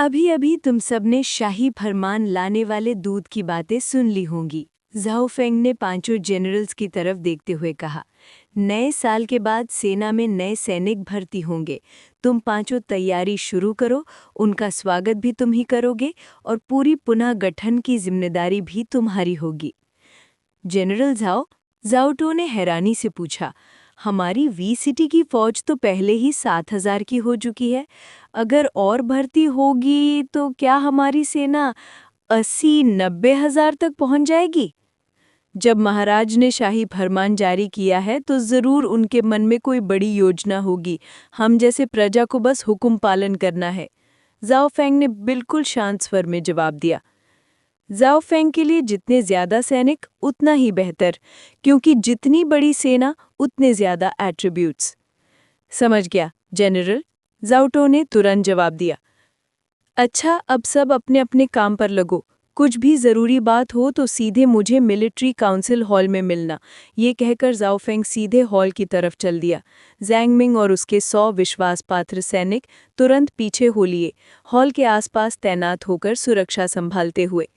अभी अभी तुम सबने शाही फरमान लाने वाले दूत की बातें सुन ली होंगी। झाओ फेंग ने पांचों जनरल्स की तरफ देखते हुए कहा, नए साल के बाद सेना में नए सैनिक भर्ती होंगे। तुम पांचों तैयारी शुरू करो, उनका स्वागत भी तुम ही करोगे और पूरी पुनः गठन की जिम्मेदारी भी तुम्हारी होगी। जनरल जाओटो ने हैरानी से पूछा, हमारी वी सिटी की फौज तो पहले ही 7,000 की हो चुकी है। अगर और भर्ती होगी तो क्या हमारी सेना 80-90 हज़ार तक पहुंच जाएगी? जब महाराज ने शाही फरमान जारी किया है तो जरूर उनके मन में कोई बड़ी योजना होगी। हम जैसे प्रजा को बस हुक्म पालन करना है। जाओ फेंग ने बिल्कुल शांत स्वर में जवाब दिया। जाओ फेंग के लिए जितने ज्यादा सैनिक उतना ही बेहतर, क्योंकि जितनी बड़ी सेना उतने ज्यादा एट्रीब्यूट्स। समझ गया जनरल, जाओटो ने तुरंत जवाब दिया। अच्छा, अब सब अपने अपने काम पर लगो। कुछ भी जरूरी बात हो तो सीधे मुझे मिलिट्री काउंसिल हॉल में मिलना। ये कहकर जाओ फेंग सीधे हॉल की तरफ चल दिया। ज़ैंग मिंग और उसके 100 विश्वासपात्र सैनिक तुरंत पीछे हो लिए, हॉल के आसपास तैनात होकर सुरक्षा संभालते हुए।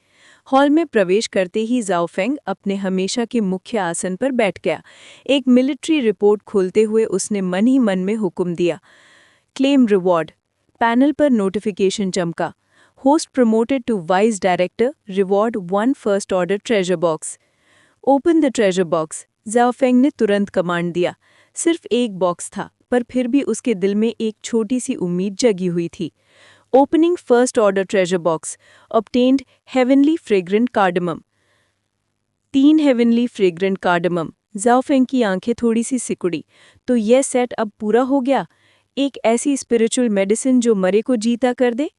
हॉल में प्रवेश करते ही जाओ फेंग अपने हमेशा के मुख्य आसन पर बैठ गया। एक मिलिट्री रिपोर्ट खोलते हुए उसने मन ही मन में हुक्म दिया, क्लेम रिवॉर्ड। पैनल पर नोटिफिकेशन चमका, host promoted to vice director, reward 1 first order treasure box. Open the treasure box, जाओ फेंग ने तुरंत कमांड दिया। सिर्फ एक बॉक्स था, पर फिर भी उसके दिल में एक छोटी सी उम्मीद जगी हुई थी। Opening first order treasure box, obtained heavenly fragrant cardamom. 3 heavenly fragrant cardamom. जाओ फेंग की आंखें थोड़ी सी सिकुड़ी। तो यह सेट अब पूरा हो गया, एक ऐसी स्पिरिचुअल मेडिसिन जो मरे को जीता कर दे।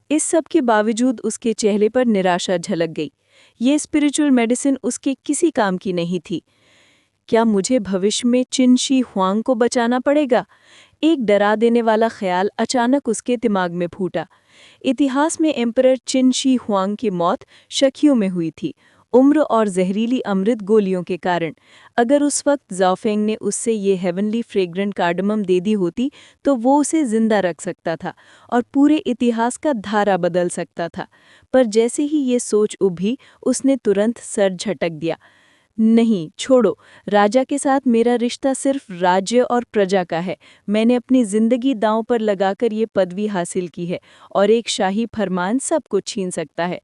इस सब के बावजूद उसके चेहरे पर निराशा झलक गई। ये स्पिरिचुअल मेडिसिन उसके किसी काम की नहीं थी। क्या मुझे भविष्य में चिन शी हुआंग को बचाना पड़ेगा? एक डरा देने वाला ख्याल अचानक उसके दिमाग में फूटा। इतिहास में एम्परर चिन शी हुआंग की मौत शकियों में हुई थी, उम्र और जहरीली अमृत गोलियों के कारण। अगर उस वक्त जाओ फेंग ने उससे ये हेवनली फ्रेग्रेंट कार्डमम दे दी होती तो वो उसे जिंदा रख सकता था और पूरे इतिहास का धारा बदल सकता था। पर जैसे ही ये सोच उभरी, उसने तुरंत सर झटक दिया। नहीं, छोड़ो। राजा के साथ मेरा रिश्ता सिर्फ राज्य और प्रजा का है। मैंने अपनी जिंदगी दांव पर लगाकर ये पदवी हासिल की है और एक शाही फरमान सब कुछ छीन सकता है।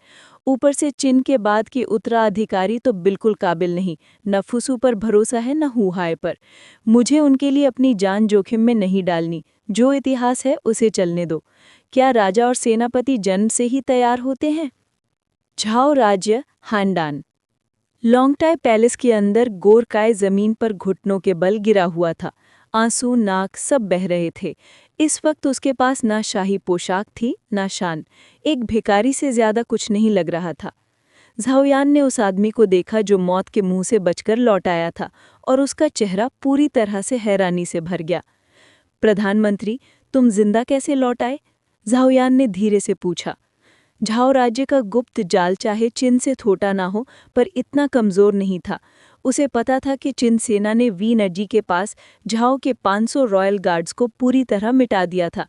ऊपर से चिन के बाद के उत्तराधिकारी तो बिल्कुल काबिल नहीं। न फुसू पर भरोसा है न हुहाय पर। मुझे उनके लिए अपनी जान जोखिम में नहीं डालनी। जो इतिहास है उसे चलने दो। क्या राजा और सेनापति जन्म से ही तैयार होते हैं? झाओ राज्य हानडान। लॉन्गटाई पैलेस के अंदर गोरकाय जमीन पर घुटनों के बल गिरा हुआ था। आंसू, नाक सब बह रहे थे। इस वक्त उसके पास ना शाही पोशाक थी ना शान। एक भिखारी से ज्यादा कुछ नहीं लग रहा था। झाओयान ने उस आदमी को देखा जो मौत के मुंह से बचकर लौट आया था, और उसका चेहरा पूरी तरह से हैरानी से भर गया। प्रधानमंत्री, तुम जिंदा कैसे लौट आए? झाओयान ने धीरे से पूछा। झाओ राज्य का गुप्त जाल चाहे चिन से छोटा ना हो, पर इतना कमजोर नहीं था। उसे पता था कि चिन सेना ने वी नजी के पास झाओ के 500 रॉयल गार्ड्स को पूरी तरह मिटा दिया था।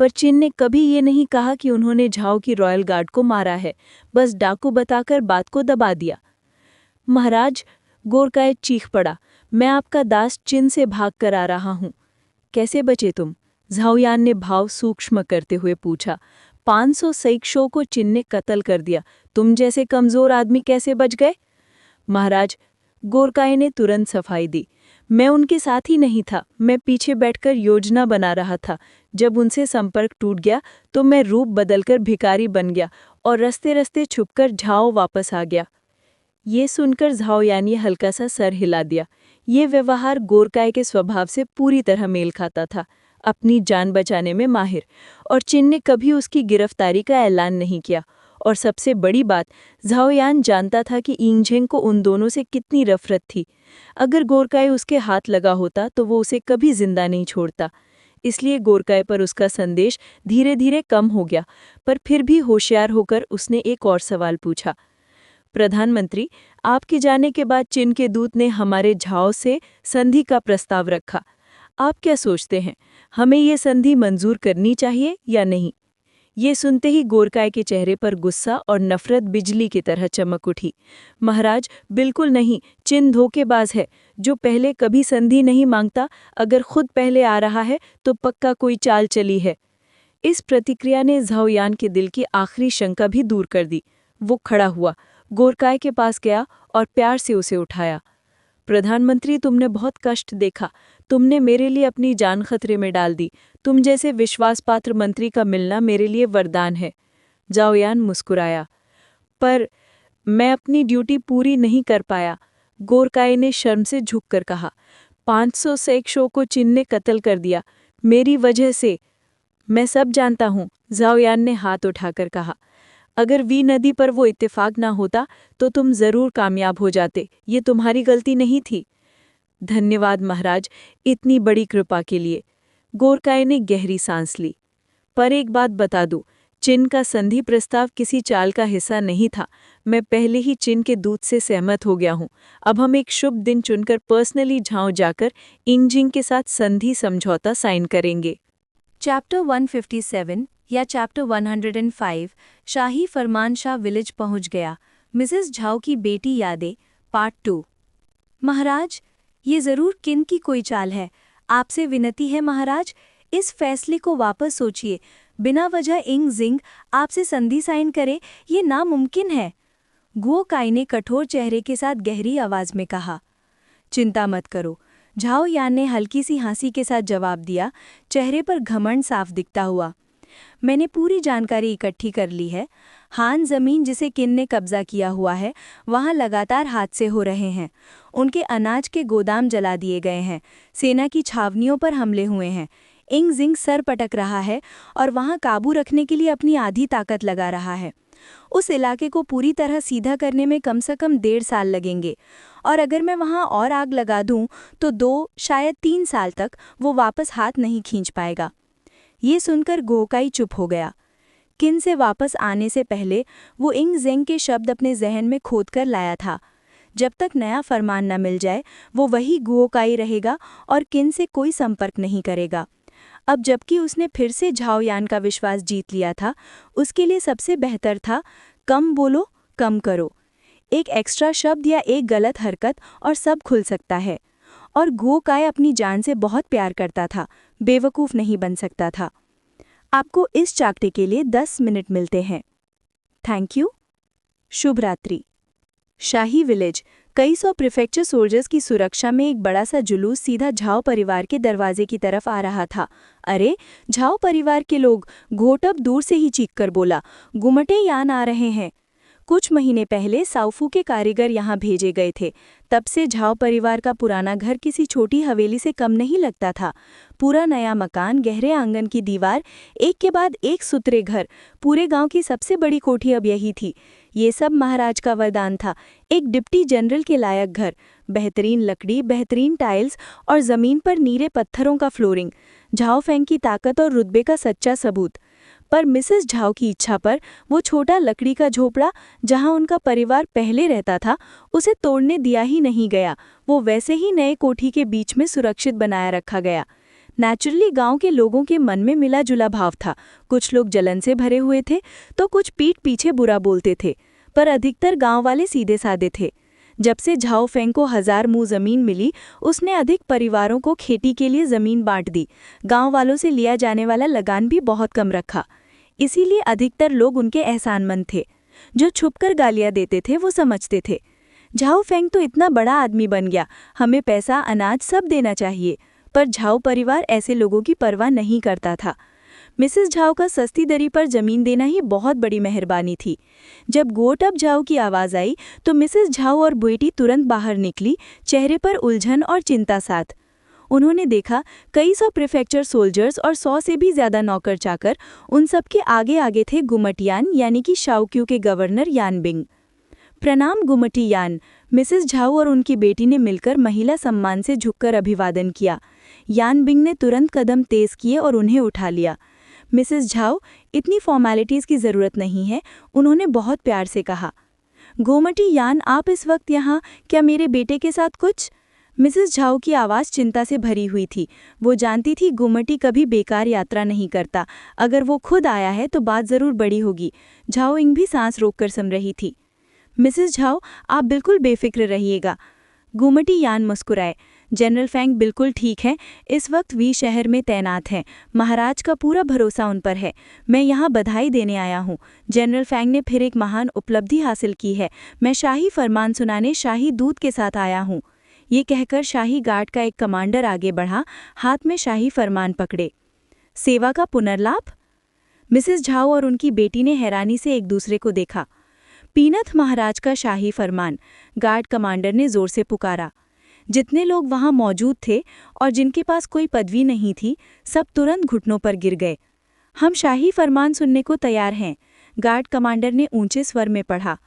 पर चिन ने कभी ये नहीं कहा कि उन्होंने झाओ की रॉयल गार्ड को मारा है, बस डाकू बताकर बात को दबा दिया। महाराज, गोरकाय चीख पड़ा, मैं आपका दास चिन से भाग कर आ रहा हूँ। कैसे बचे तुम? झाओयान ने भाव सूक्ष्म करते हुए पूछा। 500 सैनिकों को चिन ने कत्ल कर दिया, तुम जैसे कमजोर आदमी कैसे बच गए? महाराज, गोरकाय ने तुरंत सफाई दी, मैं उनके साथ ही नहीं था, मैं पीछे बैठकर योजना बना रहा था। जब उनसे संपर्क टूट गया तो मैं रूप बदलकर भिखारी बन गया और रस्ते रस्ते छुपकर झाओ वापस आ गया। ये सुनकर झाओयान ने हल्का सा सर हिला दिया। ये व्यवहार गोरकाय के स्वभाव से पूरी तरह मेल खाता था, अपनी जान बचाने में माहिर, और चिन ने कभी उसकी गिरफ्तारी का ऐलान नहीं किया। और सबसे बड़ी बात, झाओयान जानता था कि इंगझेंग को उन दोनों से कितनी नफरत थी। अगर गोरकाय उसके हाथ लगा होता तो वो उसे कभी जिंदा नहीं छोड़ता। इसलिए गोरकाय पर उसका संदेश धीरे धीरे कम हो गया, पर फिर भी होशियार होकर उसने एक और सवाल पूछा। प्रधानमंत्री, आपके जाने के बाद चिन के दूत ने हमारे झाओ से संधि का प्रस्ताव रखा। आप क्या सोचते हैं, हमें ये संधि मंजूर करनी चाहिए या नहीं? ये सुनते ही गोरकाय के चेहरे पर गुस्सा और नफरत बिजली की तरह चमक उठी। महाराज, बिल्कुल नहीं, चिन धोखेबाज है, जो पहले कभी संधि नहीं मांगता, अगर खुद पहले आ रहा है तो पक्का कोई चाल चली है। इस प्रतिक्रिया ने झाओयान के दिल की आखिरी शंका भी दूर कर दी। वो खड़ा हुआ, गोरकाय के पास गया और प्यार से उसे उठाया। प्रधानमंत्री, तुमने बहुत कष्ट देखा, तुमने मेरे लिए अपनी जान खतरे में डाल दी। तुम जैसे विश्वासपात्र मंत्री का मिलना मेरे लिए वरदान है। झाओयान मुस्कुराया। पर मैं अपनी ड्यूटी पूरी नहीं कर पाया, गोरकाय ने शर्म से झुककर कहा। 500 सैनिकों को चिन ने कत्ल कर दिया, मेरी वजह से। मैं सब जानता हूँ, झाओयान ने हाथ उठाकर कहा। अगर वी नदी पर वो इत्तेफाक ना होता तो तुम जरूर कामयाब हो जाते, ये तुम्हारी गलती नहीं थी। धन्यवाद महाराज, इतनी बड़ी कृपा के लिए। गोरकाय ने गहरी सांस ली। पर एक बात बता दूं, चिन का संधि प्रस्ताव किसी चाल का हिस्सा नहीं था। मैं पहले ही चिन के दूत से सहमत हो गया हूँ। अब हम एक शुभ दिन चुनकर पर्सनली झाओ जाकर इंजिंग के साथ संधि समझौता साइन करेंगे। चैप्टर 157 या चैप्टर 105 शाही फरमान शाह विलेज पहुंच गया। मिसेस झाओ की बेटी यादें पार्ट 2। महाराज, ये जरूर किन की कोई चाल है। आपसे विनती है महाराज, इस फैसले को वापस सोचिए। बिना वजह इंग जिंग आपसे संधि साइन करे, ये नामुमकिन है। गुओ काई ने कठोर चेहरे के साथ गहरी आवाज में कहा। चिंता मत करो, झाओयान ने हल्की सी हंसी के साथ जवाब दिया, चेहरे पर घमंड साफ दिखता हुआ। मैंने पूरी जानकारी इकट्ठी कर ली है। हान जमीन जिसे किन ने कब्जा किया हुआ है, वहां लगातार हादसे हो रहे हैं। उनके अनाज के गोदाम जला दिए गए हैं, सेना की छावनियों पर हमले हुए हैं। इंग जिंग सर पटक रहा है और वहां काबू रखने के लिए अपनी आधी ताकत लगा रहा है। उस इलाके को पूरी तरह सीधा करने में कम से कम 1.5 साल लगेंगे, और अगर मैं वहां और आग लगा दूं तो 2 शायद 3 साल तक वो वापस हाथ नहीं खींच पाएगा। ये सुनकर गोकाई चुप हो गया। किन से वापस आने से पहले वो इंग जेंग के शब्द अपने जहन में खोद कर लाया था। जब तक नया फरमान न मिल जाए वो वही गोकाई रहेगा और किन से कोई संपर्क नहीं करेगा। अब जबकि उसने फिर से झाओयान का विश्वास जीत लिया था, उसके लिए सबसे बेहतर था कम बोलो, कम करो। एक एक्स्ट्रा शब्द या एक गलत हरकत और सब खुल सकता है। और गोकाई अपनी जान से बहुत प्यार करता था, बेवकूफ़ नहीं बन सकता था। आपको इस चाकटे के लिए 10 मिनट मिलते हैं। Thank you. शुभ रात्रि। शाही विलेज। कई सौ प्रीफेक्चर सोल्जर्स की सुरक्षा में एक बड़ा सा जुलूस सीधा झाओ परिवार के दरवाजे की तरफ आ रहा था। अरे, झाओ परिवार के लोग, घोटअप दूर से ही चीखकर बोला, गुमटे यान आ रहे हैं। कुछ महीने पहले साउफू के कारीगर यहाँ भेजे गए थे। तब से झाओ परिवार का पुराना घर किसी छोटी हवेली से कम नहीं लगता था। पूरा नया मकान, गहरे आंगन की दीवार, एक के बाद एक सुथरे घर। पूरे गांव की सबसे बड़ी कोठी अब यही थी। ये सब महाराज का वरदान था। एक डिप्टी जनरल के लायक घर, बेहतरीन लकड़ी, बेहतरीन टाइल्स और ज़मीन पर नीले पत्थरों का फ्लोरिंग। झाओ फेंग की ताकत और रुतबे का सच्चा सबूत। पर मिसेस झाओ की इच्छा पर वो छोटा लकड़ी का झोपड़ा, जहां उनका परिवार पहले रहता था, उसे तोड़ने दिया ही नहीं गया। वो वैसे ही नए कोठी के बीच में सुरक्षित बनाया रखा गया। नेचुरली गांव के लोगों के मन में मिला जुला भाव था। कुछ लोग जलन से भरे हुए थे तो कुछ पीठ पीछे बुरा बोलते थे, पर अधिकतर गांव वाले सीधे साधे थे। जब से झाओ फेंग को 1000 मुँह जमीन मिली, उसने अधिक परिवारों को खेती के लिए जमीन बांट दी। गांव वालों से लिया जाने वाला लगान भी बहुत कम रखा। इसीलिए अधिकतर लोग उनके एहसानमंद थे। जो छुपकर गालियां देते थे वो समझते थे, झाओ फेंग तो इतना बड़ा आदमी बन गया, हमें पैसा अनाज सब देना चाहिए। पर झाओ परिवार ऐसे लोगों की परवाह नहीं करता था। मिसेस झाओ का सस्ती दरी पर जमीन देना ही बहुत बड़ी मेहरबानी थी। जब गोटअप झाओ की आवाज़ आई तो मिसेस झाओ और बेटी तुरंत बाहर निकली, चेहरे पर उलझन और चिंता साथ। उन्होंने देखा कई सौ प्रीफेक्चर सोल्जर्स और 100 से भी ज्यादा नौकर चाकर। उन सबके आगे आगे थे गुमटियान यानी कि शाओक्यू के गवर्नर यानबिंग। प्रणाम गुमटियान। मिसेस झाओ और उनकी बेटी ने मिलकर महिला सम्मान से झुककर अभिवादन किया। यानबिंग ने तुरंत कदम तेज किए और उन्हें उठा लिया। मिसेस झाओ, इतनी फॉर्मेलिटीज़ की ज़रूरत नहीं है, उन्होंने बहुत प्यार से कहा। गोमटी यान, आप इस वक्त यहाँ, क्या मेरे बेटे के साथ कुछ? मिसेस झाओ की आवाज़ चिंता से भरी हुई थी। वो जानती थी गुमटी कभी बेकार यात्रा नहीं करता। अगर वो खुद आया है तो बात ज़रूर बड़ी होगी। झाओ इंग भी सांस रोककर सुन रही थी। मिसेस झाओ, आप बिल्कुल बेफिक्र रहिएगा। गुमटी यान मुस्कुराए। जनरल फेंग बिल्कुल ठीक है, इस वक्त वी शहर में तैनात हैं। महाराज का पूरा भरोसा उन पर है। मैं यहाँ बधाई देने आया हूँ। जनरल फेंग ने फिर एक महान उपलब्धि हासिल की है। मैं शाही फरमान सुनाने शाही दूत के साथ आया हूँ। ये कहकर शाही गार्ड का एक कमांडर आगे बढ़ा, हाथ में शाही फरमान पकड़े। सेवा का पुनर्लाभ? मिसेस झाओ और उनकी बेटी ने हैरानी से एक दूसरे को देखा। पीनथ महाराज का शाही फरमान, गार्ड कमांडर ने जोर से पुकारा। जितने लोग वहां मौजूद थे और जिनके पास कोई पदवी नहीं थी, सब तुरंत घुटनों पर गिर गए। हम शाही फरमान सुनने को तैयार हैं, गार्ड कमांडर ने ऊंचे स्वर में पढ़ा।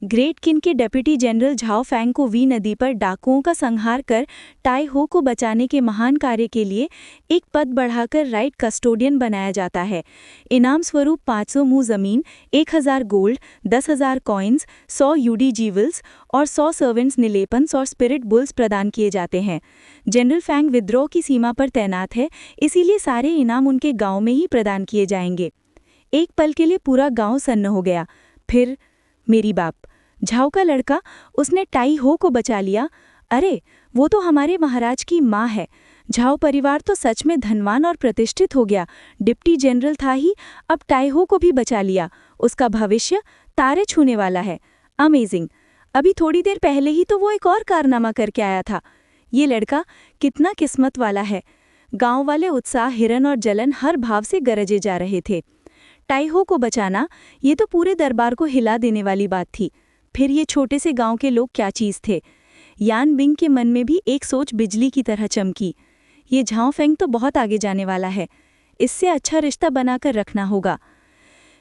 ग्रेट किन के डेप्यूटी जनरल झाओ फेंग को वी नदी पर डाकुओं का संहार कर टाई हो को बचाने के महान कार्य के लिए एक पद बढ़ाकर राइट कस्टोडियन बनाया जाता है। इनाम स्वरूप 500 मुँह ज़मीन, 1000 गोल्ड, 10,000 कॉइन्स, 100 यूडी जीवल्स और 100 सर्वेंट्स निलेपन्स और स्पिरिट बुल्स प्रदान किए जाते हैं। जनरल फेंग विद्रोह की सीमा पर तैनात है, इसीलिए सारे इनाम उनके गाँव में ही प्रदान किए जाएंगे। एक पल के लिए पूरा गाँव सन्न हो गया। फिर मेरी बाप, झाओ का लड़का, उसने टाई हो को बचा लिया। अरे, वो तो हमारे महाराज की माँ है। झाओ परिवार तो सच में धनवान और प्रतिष्ठित हो गया। डिप्टी जनरल था ही, अब टाई हो को भी बचा लिया। उसका भविष्य तारे छूने वाला है। अमेजिंग। अभी थोड़ी देर पहले ही तो वो एक और कारनामा करके आया था। ये लड़का कितना किस्मत वाला है। गांव वाले उत्साह, हिरन और जलन हर भाव से गरजे जा रहे थे। टाई हो को बचाना, ये तो पूरे दरबार को हिला देने वाली बात थी। फिर ये छोटे से गांव के लोग क्या चीज़ थे? यान बिंग के मन में भी एक सोच बिजली की तरह चमकी। ये झाओ फेंग तो बहुत आगे जाने वाला है। इससे अच्छा रिश्ता बनाकर रखना होगा।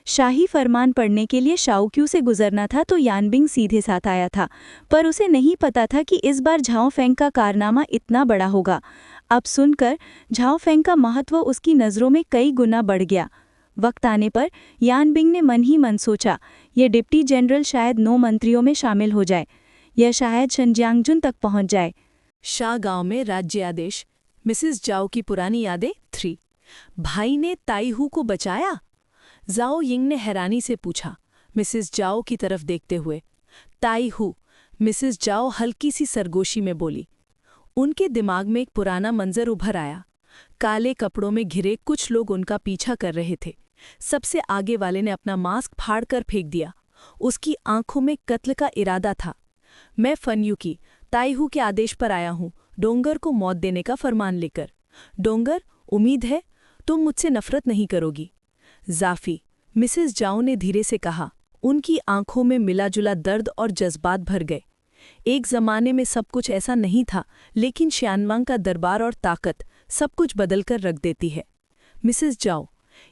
शाही फरमान पढ़ने के लिए शाओक्यू से गुजरना था तो यान बिंग सीधे साथ आया था, पर उसे नहीं पता था कि इस बार झाओ फेंग का कारनामा इतना बड़ा होगा। अब सुनकर झाओ फेंग का महत्व उसकी नज़रों में कई गुना बढ़ गया। वक्त आने पर यान बिंग ने मन ही मन सोचा, ये डिप्टी जनरल शायद 9 मंत्रियों में शामिल हो जाए। यह शायद शनजियांगजुन तक पहुंच जाए। शाह गांव में राज्य आदेश। मिसेस जाओ की पुरानी यादें 3। भाई ने ताई हू को बचाया? जाओ यिंग ने हैरानी से पूछा, मिसेस जाओ की तरफ देखते हुए। ताई हू, मिसेस जाओ हल्की सी सरगोशी में बोली। उनके दिमाग में एक पुराना मंजर उभर आया। काले कपड़ों में घिरे कुछ लोग उनका पीछा कर रहे थे। सबसे आगे वाले ने अपना मास्क फाड़कर फेंक दिया। उसकी आंखों में कत्ल का इरादा था। मैं फनयुकी, ताईहू के आदेश पर आया हूँ, डोंगर को मौत देने का फरमान लेकर। डोंगर, उम्मीद है तुम मुझसे नफरत नहीं करोगी। जाफी, मिसेस जाओ ने धीरे से कहा। उनकी आंखों में मिला-जुला दर्द और जज्बात भर गए। एक जमाने में सब कुछ ऐसा नहीं था, लेकिन श्यानवांग का दरबार और ताकत सब कुछ बदलकर रख देती है। मिसेस जाओ,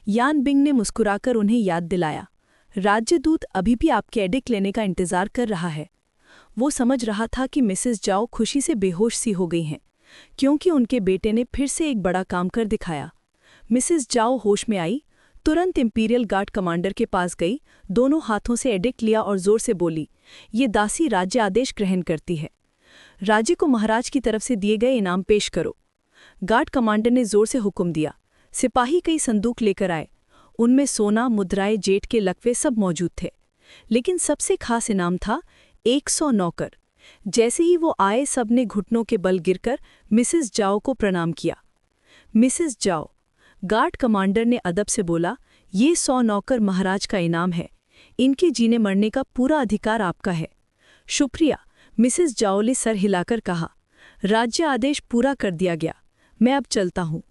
यान बिंग ने मुस्कुराकर उन्हें याद दिलाया। राज्यदूत अभी भी आपके एडिक्ट लेने का इंतजार कर रहा है। वो समझ रहा था कि मिसेस जाओ खुशी से बेहोश सी हो गई हैं, क्योंकि उनके बेटे ने फिर से एक बड़ा काम कर दिखाया। मिसेस जाओ होश में आई, तुरंत इंपीरियल गार्ड कमांडर के पास गई, दोनों हाथों से एडिक्ट लिया और जोर से बोली, ये दासी राज्य आदेश ग्रहण करती है। राज्य को महाराज की तरफ से दिए गए इनाम पेश करो। गार्ड कमांडर ने जोर से हुक्म दिया। सिपाही कई संदूक लेकर आए। उनमें सोना, मुद्राएं, जेठ के लकवे सब मौजूद थे, लेकिन सबसे खास इनाम था 100 नौकर। जैसे ही वो आए, सबने घुटनों के बल गिरकर मिसेस जाओ को प्रणाम किया। मिसेस जाओ, गार्ड कमांडर ने अदब से बोला, ये 100 नौकर महाराज का इनाम है। इनके जीने मरने का पूरा अधिकार आपका है। शुक्रिया, मिसेस जाओ ने सर हिलाकर कहा। राज्य आदेश पूरा कर दिया गया, मैं अब चलता हूँ।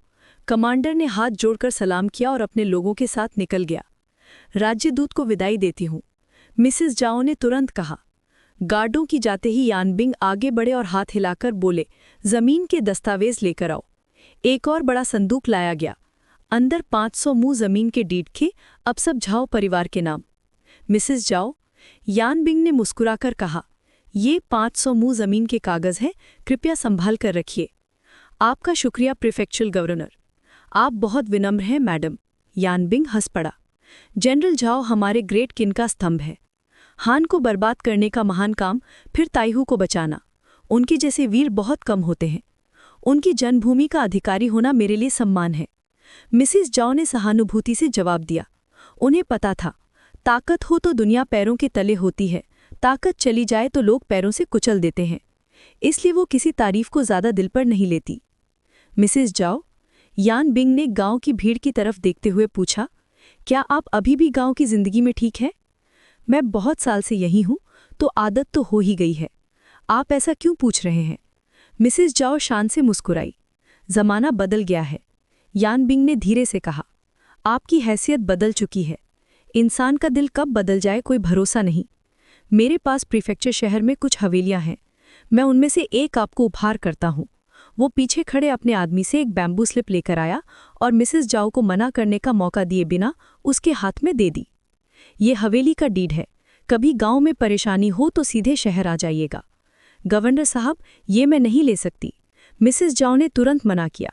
कमांडर ने हाथ जोड़कर सलाम किया और अपने लोगों के साथ निकल गया। राज्यदूत को विदाई देती हूँ, मिसेस जाओ ने तुरंत कहा। गार्डों की जाते ही यान बिंग आगे बढ़े और हाथ हिलाकर बोले, जमीन के दस्तावेज लेकर आओ। एक और बड़ा संदूक लाया गया। अंदर 500 मुँह जमीन के डीड थे, अब सब झाओ परिवार के नाम। मिसेस जाओ, यान बिंग ने मुस्कुराकर कहा, ये 500 मुँह जमीन के कागज हैं, कृपया संभाल कर रखिए। आपका शुक्रिया प्रीफेक्चुरल गवर्नर। आप बहुत विनम्र हैं मैडम। यान बिंग हंस पड़ा। जनरल झाओ हमारे ग्रेट किन का स्तंभ है। हान को बर्बाद करने का महान काम, फिर ताईहू को बचाना। उनके जैसे वीर बहुत कम होते हैं। उनकी जन्मभूमि का अधिकारी होना मेरे लिए सम्मान है। मिसिस जाओ ने सहानुभूति से जवाब दिया। उन्हें पता था, ताकत हो तो दुनिया पैरों के तले होती है, ताकत चली जाए तो लोग पैरों से कुचल देते हैं। इसलिए वो किसी तारीफ को ज़्यादा दिल पर नहीं लेती। मिसिस जाओ, यान बिंग ने गांव की भीड़ की तरफ देखते हुए पूछा, क्या आप अभी भी गांव की जिंदगी में ठीक हैं? मैं बहुत साल से यहीं हूं, तो आदत तो हो ही गई है। आप ऐसा क्यों पूछ रहे हैं? मिसिस जाओ शान से मुस्कुराई। जमाना बदल गया है, यान बिंग ने धीरे से कहा। आपकी हैसियत बदल चुकी है। इंसान का दिल कब बदल जाए कोई भरोसा नहीं। मेरे पास प्रीफेक्चर शहर में कुछ हवेलियां हैं, मैं उनमें से एक आपको उपहार करता हूं। वो पीछे खड़े अपने आदमी से एक बैम्बू स्लिप लेकर आया और मिसिस जाओ को मना करने का मौका दिए बिना उसके हाथ में दे दी। ये हवेली का डीड है, कभी गांव में परेशानी हो तो सीधे शहर आ जाइएगा। गवर्नर साहब, ये मैं नहीं ले सकती, मिसिस जाओ ने तुरंत मना किया।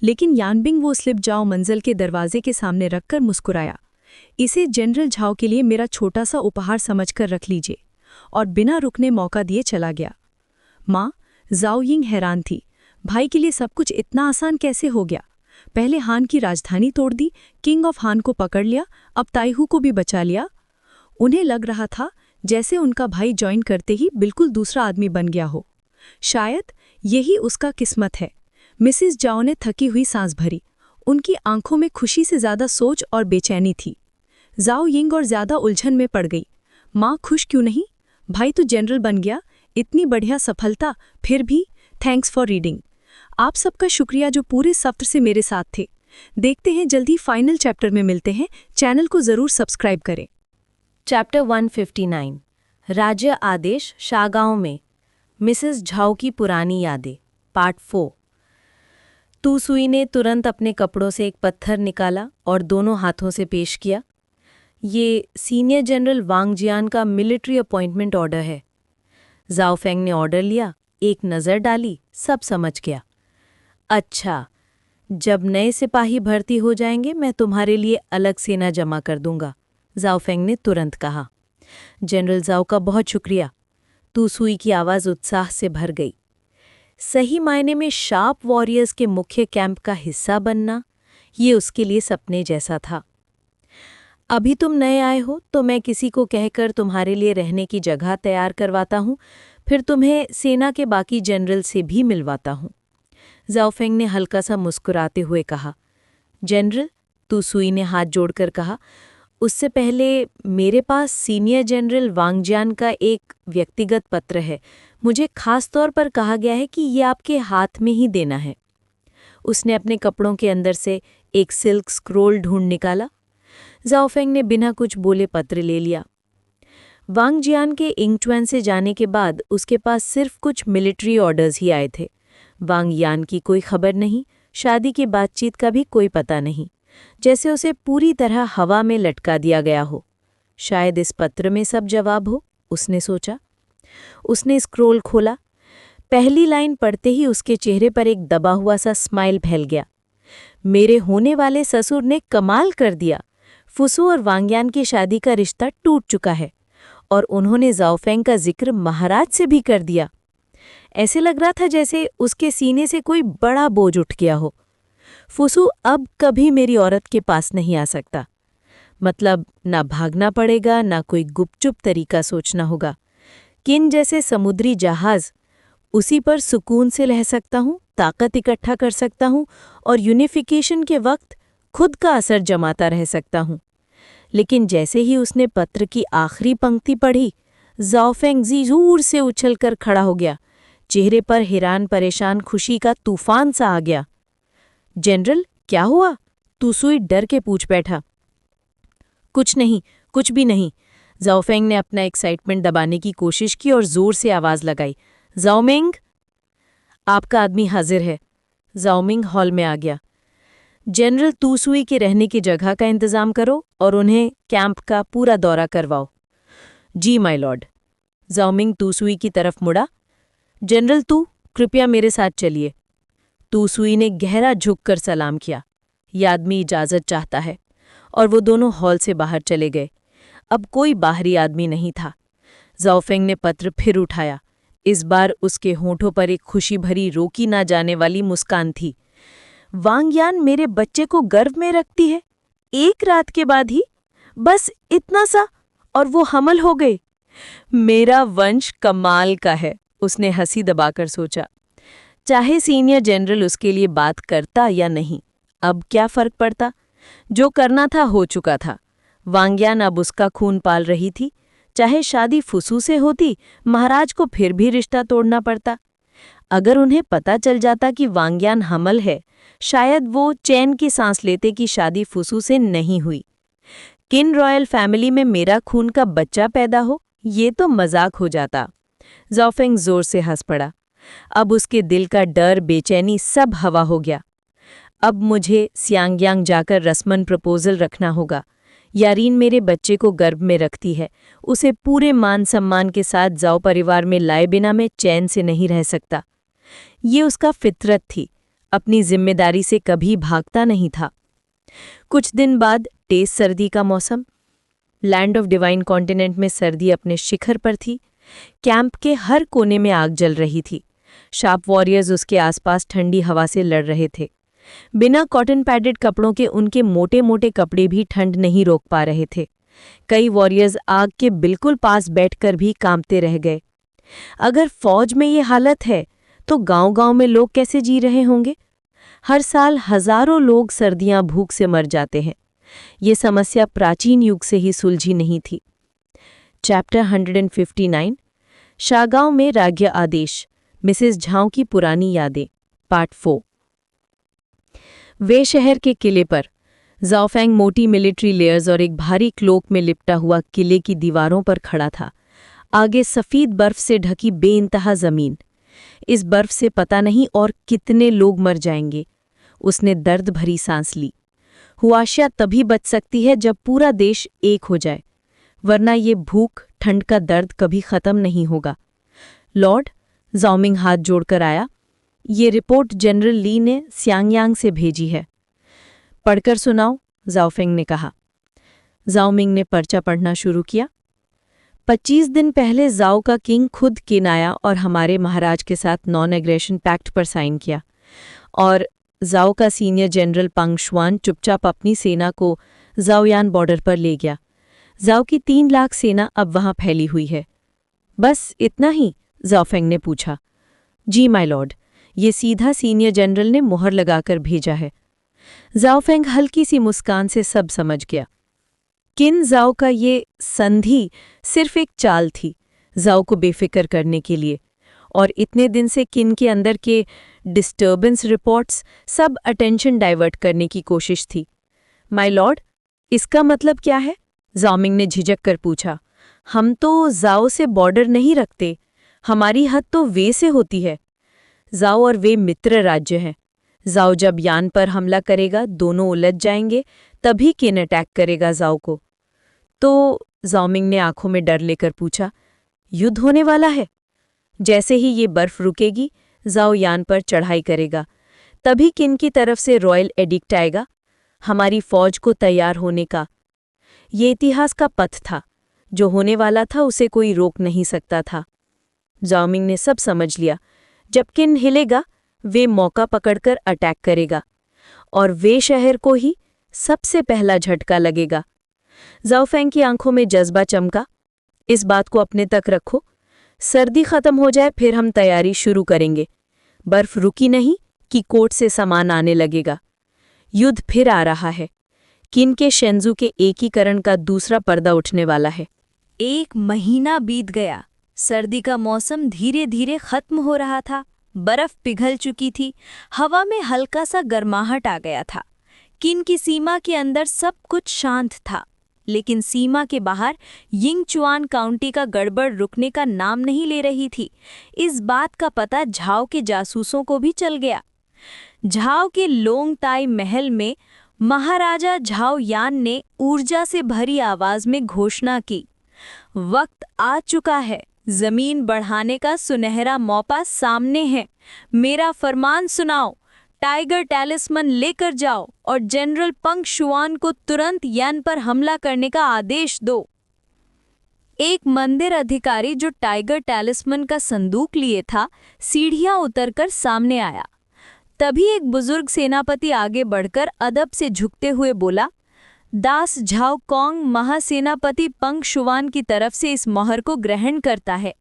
लेकिन यानबिंग वो स्लिप जाओ मंजिल के दरवाजे के सामने रखकर मुस्कुराया। इसे जनरल झाओ के लिए मेरा छोटा सा उपहार समझकर रख लीजिए, और बिना रुकने मौका दिए चला गया। माँ, जाओ यिंग हैरान थी। भाई के लिए सब कुछ इतना आसान कैसे हो गया? पहले हान की राजधानी तोड़ दी, किंग ऑफ हान को पकड़ लिया, अब ताइहू को भी बचा लिया। उन्हें लग रहा था जैसे उनका भाई ज्वाइन करते ही बिल्कुल दूसरा आदमी बन गया हो। शायद यही उसका किस्मत है। मिसिस जाओ ने थकी हुई सांस भरी। उनकी आंखों में खुशी से ज्यादा सोच और बेचैनी थी। जाओ यिंग और ज्यादा उलझन में पड़ गई। माँ खुश क्यों नहीं? भाई तो जनरल बन गया, इतनी बढ़िया सफलता, फिर भी थैंक्स फॉर रीडिंग। आप सबका शुक्रिया जो पूरे सत्र से मेरे साथ थे। देखते हैं जल्दी फाइनल चैप्टर में मिलते हैं। चैनल को जरूर सब्सक्राइब करें। चैप्टर 159 राज्य आदेश शागांव में मिसेस झाओ की पुरानी यादें पार्ट 4। तू सुई ने तुरंत अपने कपड़ों से एक पत्थर निकाला और दोनों हाथों से पेश किया। ये सीनियर जनरल वांग जियान का मिलिट्री अपॉइंटमेंट ऑर्डर है। जाओ फेंग ने ऑर्डर लिया, एक नज़र डाली, सब समझ गया। अच्छा, जब नए सिपाही भर्ती हो जाएंगे मैं तुम्हारे लिए अलग सेना जमा कर दूंगा, जाओ फेंग ने तुरंत कहा। जनरल जाओ का बहुत शुक्रिया। तू सुई की आवाज़ उत्साह से भर गई। सही मायने में शार्प वॉरियर्स के मुख्य कैंप का हिस्सा बनना, ये उसके लिए सपने जैसा था। अभी तुम नए आए हो तो मैं किसी को कहकर तुम्हारे लिए रहने की जगह तैयार करवाता हूँ, फिर तुम्हें सेना के बाकी जनरल से भी मिलवाता हूँ, जाओ फेंग ने हल्का सा मुस्कुराते हुए कहा। जनरल, तू सुई ने हाथ जोड़कर कहा, उससे पहले मेरे पास सीनियर जनरल वांग जियान का एक व्यक्तिगत पत्र है। मुझे खास तौर पर कहा गया है कि ये आपके हाथ में ही देना है। उसने अपने कपड़ों के अंदर से एक सिल्क स्क्रोल ढूंढ निकाला। जाओ फेंग ने बिना कुछ बोले पत्र ले लिया। वांग जियान के इंगट्वेन से जाने के बाद उसके पास सिर्फ कुछ मिलिट्री ऑर्डर्स ही आए थे। वांग यान की कोई खबर नहीं, शादी की बातचीत का भी कोई पता नहीं, जैसे उसे पूरी तरह हवा में लटका दिया गया हो। शायद इस पत्र में सब जवाब हो, उसने सोचा। उसने स्क्रोल खोला। पहली लाइन पढ़ते ही उसके चेहरे पर एक दबा हुआ सा स्माइल फैल गया। मेरे होने वाले ससुर ने कमाल कर दिया। फुसू और वांग्यान की शादी का रिश्ता टूट चुका है और उन्होंने जाओ फेंग का जिक्र महाराज से भी कर दिया। ऐसे लग रहा था जैसे उसके सीने से कोई बड़ा बोझ उठ गया हो। फुसू अब कभी मेरी औरत के पास नहीं आ सकता। मतलब ना भागना पड़ेगा, ना कोई गुपचुप तरीका सोचना होगा। किन जैसे समुद्री जहाज, उसी पर सुकून से रह सकता हूँ, ताकत इकट्ठा कर सकता हूँ और यूनिफिकेशन के वक्त खुद का असर जमाता रह सकता हूँ। लेकिन जैसे ही उसने पत्र की आखिरी पंक्ति पढ़ी, जाओ फेंग जोर से उछलकर खड़ा हो गया। चेहरे पर हैरान परेशान खुशी का तूफान सा आ गया। जनरल, क्या हुआ? तू सुई डर के पूछ बैठा। कुछ नहीं, कुछ भी नहीं। जाओ फेंग ने अपना एक्साइटमेंट दबाने की कोशिश की और जोर से आवाज लगाई। जाओ मिंग, आपका आदमी हाजिर है। जाओ मिंग हॉल में आ गया। जनरल तू सुई के रहने की जगह का इंतजाम करो और उन्हें कैंप का पूरा दौरा करवाओ। जी माय लॉर्ड। जाओ मिंग तू सुई की तरफ मुड़ा। जनरल तू, कृपया मेरे साथ चलिए। तू सुई ने गहरा झुककर सलाम किया। यह आदमी इजाजत चाहता है, और वो दोनों हॉल से बाहर चले गए। अब कोई बाहरी आदमी नहीं था। जाओ फेंग ने पत्र फिर उठाया। इस बार उसके होठों पर एक खुशी भरी रोकी ना जाने वाली मुस्कान थी। वांग यान मेरे बच्चे को गर्भ में रखती है, एक रात के बाद ही, बस इतना सा, और वो हमल हो गए। मेरा वंश कमाल का है, उसने हंसी दबाकर सोचा। चाहे सीनियर जनरल उसके लिए बात करता या नहीं, अब क्या फर्क पड़ता। जो करना था हो चुका था। वांग्यान अब उसका खून पाल रही थी। चाहे शादी फुसू से होती, महाराज को फिर भी रिश्ता तोड़ना पड़ता। अगर उन्हें पता चल जाता कि वांग्यान हमल है, शायद वो चैन की सांस लेते कि शादी फुसू से नहीं हुई। किन रॉयल फैमिली में मेरा खून का बच्चा पैदा हो, ये तो मजाक हो जाता। ज़ाओफेंग जोर से हंस पड़ा। अब उसके दिल का डर, बेचैनी सब हवा हो गया। अब मुझे सियांग्यांग जाकर रस्मन प्रपोजल रखना होगा। यारीन मेरे बच्चे को गर्भ में रखती है, उसे पूरे मान सम्मान के साथ ज़ाओ परिवार में लाए बिना मैं चैन से नहीं रह सकता। ये उसका फितरत थी, अपनी जिम्मेदारी से कभी भागता नहीं था। कुछ दिन बाद तेज सर्दी का मौसम। लैंड ऑफ डिवाइन कॉन्टिनेंट में सर्दी अपने शिखर पर थी। कैंप के हर कोने में आग जल रही थी। शार्प वॉरियर्स उसके आसपास ठंडी हवा से लड़ रहे थे। बिना कॉटन पैडेड कपड़ों के उनके मोटे मोटे कपड़े भी ठंड नहीं रोक पा रहे थे। कई वॉरियर्स आग के बिल्कुल पास बैठकर भी कांपते रह गए। अगर फौज में ये हालत है तो गांव-गांव में लोग कैसे जी रहे होंगे? हर साल हजारों लोग सर्दियां भूख से मर जाते हैं। ये समस्या प्राचीन युग से ही सुलझी नहीं थी। चैप्टर 159 शागांव में राज्य आदेश, मिसेस झाओ की पुरानी यादें, पार्ट 4। वे शहर के किले पर ज़ाओफेंग मोटी मिलिट्री लेयर्स और एक भारी क्लोक में लिपटा हुआ किले की दीवारों पर खड़ा था। आगे सफ़ेद बर्फ से ढकी बेइंतहा ज़मीन। इस बर्फ से पता नहीं और कितने लोग मर जाएंगे। उसने दर्द भरी सांस ली। हुआशिया तभी बच सकती है जब पूरा देश एक हो जाए, वरना ये भूख, ठंड का दर्द कभी ख़त्म नहीं होगा। लॉर्ड, ज़ाओमिंग हाथ जोड़कर आया। ये रिपोर्ट जनरल ली ने सियांग्यांग से भेजी है। पढ़कर सुनाओ, ज़ाओफेंग ने कहा। ज़ाओमिंग ने पर्चा पढ़ना शुरू किया। 25 दिन पहले ज़ाओ का किंग खुद किन आया और हमारे महाराज के साथ नॉन एग्रेशन पैक्ट पर साइन किया, और ज़ाओ का सीनियर जनरल पंग शुआन चुपचाप अपनी सेना को ज़ाओयान बॉर्डर पर ले गया। ज़ाओ की 3 लाख सेना अब वहां फैली हुई है। बस इतना ही? ज़ाओफेंग ने पूछा। जी माय लॉर्ड, ये सीधा सीनियर जनरल ने मुहर लगाकर भेजा है। ज़ाओफेंग हल्की सी मुस्कान से सब समझ गया। किन ज़ाओ का ये संधि सिर्फ एक चाल थी, ज़ाओ को बेफिक्र करने के लिए, और इतने दिन से किन के अंदर के डिस्टर्बेंस रिपोर्ट्स सब अटेंशन डाइवर्ट करने की कोशिश थी। माय लॉर्ड, इसका मतलब क्या है? ज़ाओमिंग ने झिझक कर पूछा। हम तो ज़ाओ से बॉर्डर नहीं रखते, हमारी हद तो वे से होती है। ज़ाओ और वे मित्र राज्य हैं। ज़ाओ जब यान पर हमला करेगा, दोनों उलझ जाएंगे, तभी किन अटैक करेगा ज़ाओ को। तो ज़ाओमिंग ने आंखों में डर लेकर पूछा, युद्ध होने वाला है? जैसे ही ये बर्फ रुकेगी, ज़ाओ यान पर चढ़ाई करेगा, तभी किन की तरफ से रॉयल एडिक्ट आएगा, हमारी फौज को तैयार होने का। ये इतिहास का पथ था, जो होने वाला था उसे कोई रोक नहीं सकता था। ज़ाओमिंग ने सब समझ लिया। जब किन हिलेगा, वे मौका पकड़कर अटैक करेगा, और वे शहर को ही सबसे पहला झटका लगेगा। ज़ाओफेंग की आंखों में जज्बा चमका। इस बात को अपने तक रखो, सर्दी खत्म हो जाए फिर हम तैयारी शुरू करेंगे। बर्फ रुकी नहीं कि कोर्ट से सामान आने लगेगा। युद्ध फिर आ रहा है। किन के शेंजू के एकीकरण का दूसरा पर्दा उठने वाला है। 1 महीना बीत गया। सर्दी का मौसम धीरे धीरे खत्म हो रहा था। बर्फ पिघल चुकी थी। हवा में हल्का सा गर्माहट आ गया था। किन की सीमा के अंदर सब कुछ शांत था, लेकिन सीमा के बाहर यिंगचुआन काउंटी का गड़बड़ रुकने का नाम नहीं ले रही थी। इस बात का पता झाओ के जासूसों को भी चल गया। झाओ के लोंगताई महल में महाराजा झाओ यान ने ऊर्जा से भरी आवाज में घोषणा की, वक्त आ चुका है, जमीन बढ़ाने का सुनहरा मौका सामने है। मेरा फरमान सुनाओ, टाइगर टैलिस्मन लेकर जाओ और जनरल पंग शुआन को तुरंत यान पर हमला करने का आदेश दो। एक मंदिर अधिकारी जो टाइगर टैलिस्मन का संदूक लिए था, सीढ़ियां उतरकर सामने आया। तभी एक बुजुर्ग सेनापति आगे बढ़कर अदब से झुकते हुए बोला, दास झाओ कॉन्ग महासेनापति पंग शुआन की तरफ से इस मोहर को ग्रहण करता है।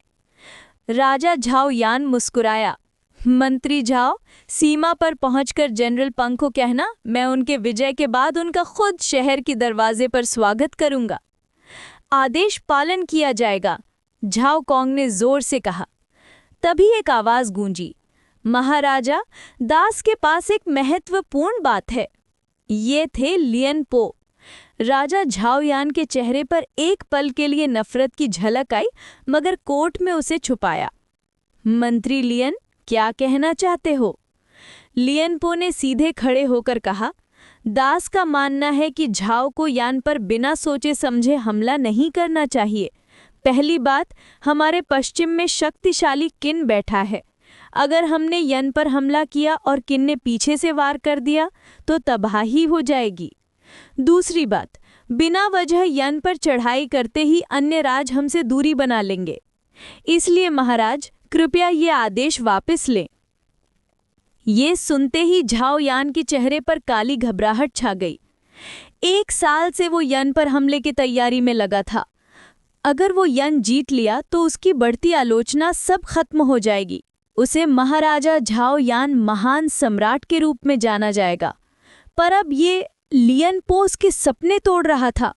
राजा झाओ यान मुस्कुराया। मंत्री झाओ, सीमा पर पहुंचकर जनरल पंग को कहना, मैं उनके विजय के बाद उनका खुद शहर के दरवाजे पर स्वागत करूंगा। आदेश पालन किया जाएगा, झाओ कॉन्ग ने जोर से कहा। तभी एक आवाज गूंजी, महाराजा, दास के पास एक महत्वपूर्ण बात है। ये थे लियन पो। राजा झाओयान के चेहरे पर एक पल के लिए नफरत की झलक आई, मगर कोट में उसे छुपाया। मंत्री लियन, क्या कहना चाहते हो? लियन पो ने सीधे खड़े होकर कहा, दास का मानना है कि झाओ को यान पर बिना सोचे समझे हमला नहीं करना चाहिए। पहली बात, हमारे पश्चिम में शक्तिशाली किन बैठा है। अगर हमने यन पर हमला किया और किन ने पीछे से वार कर दिया तो तबाही हो जाएगी। दूसरी बात, बिना वजह यन पर चढ़ाई करते ही अन्य राज हमसे दूरी बना लेंगे। इसलिए महाराज, कृपया ये आदेश वापस लें। ये सुनते ही झाओ यान के चेहरे पर काली घबराहट छा गई। 1 साल से वो यन पर हमले की तैयारी में लगा था। अगर वो यन जीत लिया तो उसकी बढ़ती आलोचना सब खत्म हो जाएगी। उसे महाराजा झाओ यान महान सम्राट के रूप में जाना जाएगा। पर अब ये लियन पो के सपने तोड़ रहा था।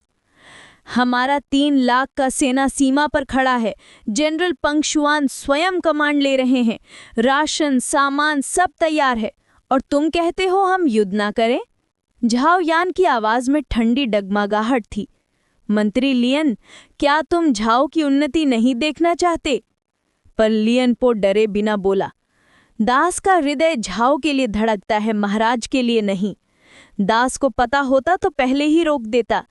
हमारा 3 लाख का सेना सीमा पर खड़ा है। जनरल पंग शुआन स्वयं कमांड ले रहे हैं। राशन, सामान सब तैयार है और तुम कहते हो हम युद्ध ना करें? झाओ यान की आवाज में ठंडी डगमगाहट थी। मंत्री लियन, क्या तुम झाओ की उन्नति नहीं देखना चाहते? पर लियन पो डरे बिना बोला, दास का हृदय झाओ के लिए धड़कता है, महाराज के लिए नहीं। दास को पता होता तो पहले ही रोक देता।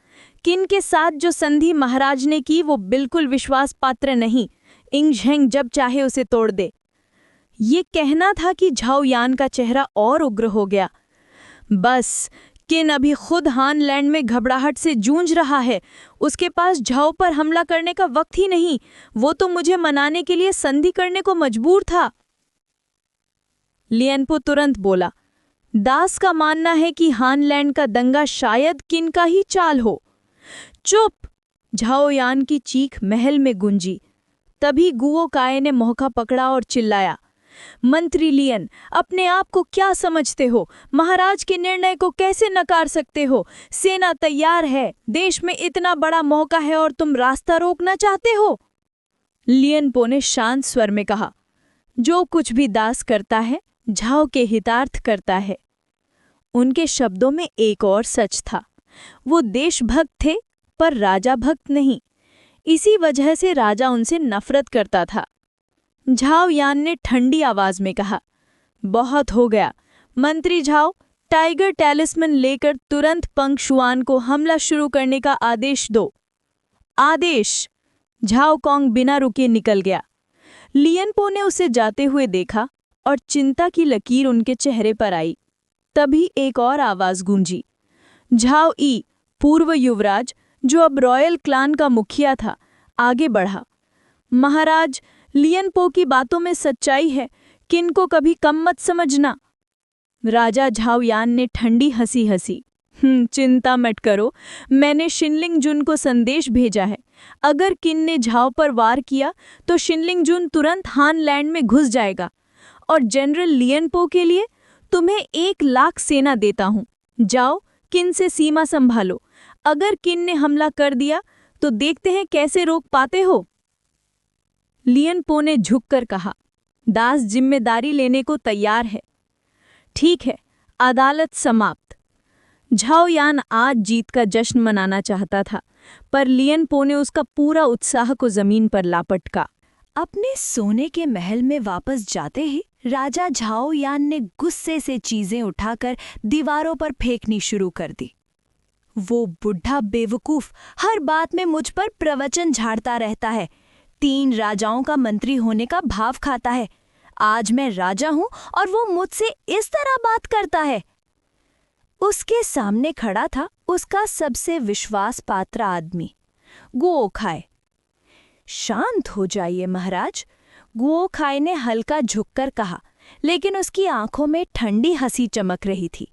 किन के साथ जो संधि महाराज ने की वो बिल्कुल विश्वास पात्र नहीं। इंग झेंग जब चाहे उसे तोड़ दे। ये कहना था कि झाओ यान का चेहरा और उग्र हो गया। बस, किन अभी खुद हान लैंड में घबराहट से जूझ रहा है। उसके पास झाओ पर हमला करने का वक्त ही नहीं। वो तो मुझे मनाने के लिए संधि करने को मजबूर था। लियनपो तुरंत बोला, दास का मानना है कि हान लैंड का दंगा शायद किन का ही चाल हो। चुप! झाओ यान की चीख महल में गूंजी। तभी गुओ काय ने मौका पकड़ा और चिल्लाया, मंत्री लियन, अपने आप को क्या समझते हो? महाराज के निर्णय को कैसे नकार सकते हो? सेना तैयार है, देश में इतना बड़ा मौका है और तुम रास्ता रोकना चाहते हो? लियन पो ने शांत स्वर में कहा, जो कुछ भी दास करता है झाओ के हितार्थ करता है। उनके शब्दों में एक और सच था। वो देशभक्त थे पर राजा भक्त नहीं। इसी वजह से राजा उनसे नफरत करता था। झाओ यान ने ठंडी आवाज में कहा, बहुत हो गया। मंत्री झाओ, टाइगर टैलिस्मन लेकर तुरंत पंग शुआन को हमला शुरू करने का आदेश दो। आदेश! झाओ कॉन्ग बिना रुके निकल गया। लियन पो ने उसे जाते हुए देखा और चिंता की लकीर उनके चेहरे पर आई। तभी एक और आवाज गूंजी। झाओ ई, पूर्व युवराज, जो अब रॉयल क्लान का मुखिया था, आगे बढ़ा। महाराज, लियन पो की बातों में सच्चाई है, किन को कभी कम मत समझना। राजा झाओ यान ने ठंडी हंसी हंसी। चिंता मत करो, मैंने शिनलिंग जुन को संदेश भेजा है। अगर किन ने झाओ पर वार किया तो शिनलिंग जुन तुरंत हान लैंड में घुस जाएगा। और जनरल लियन पो के लिए तुम्हें 1 लाख सेना देता हूं। जाओ, किन से सीमा संभालो। अगर किन ने हमला कर दिया तो देखते हैं कैसे रोक पाते हो। लियन पो ने झुककर कहा, दास जिम्मेदारी लेने को तैयार है। ठीक है, अदालत समाप्त। झाओ यान आज जीत का जश्न मनाना चाहता था, पर लियन पो ने उसका पूरा उत्साह को जमीन पर लापटका। अपने सोने के महल में वापस जाते ही राजा झाओ यान ने गुस्से से चीजें उठाकर दीवारों पर फेंकनी शुरू कर दी। वो बुढ़ा बेवकूफ हर बात में मुझ पर प्रवचन झाड़ता रहता है। 3 राजाओं का मंत्री होने का भाव खाता है। आज मैं राजा हूं और वो मुझसे इस तरह बात करता है। उसके सामने खड़ा था उसका सबसे विश्वास पात्र आदमी, गुओ खाय। शांत हो जाइए महाराज, गुओ खाई ने हल्का झुककर कहा, लेकिन उसकी आंखों में ठंडी हंसी चमक रही थी।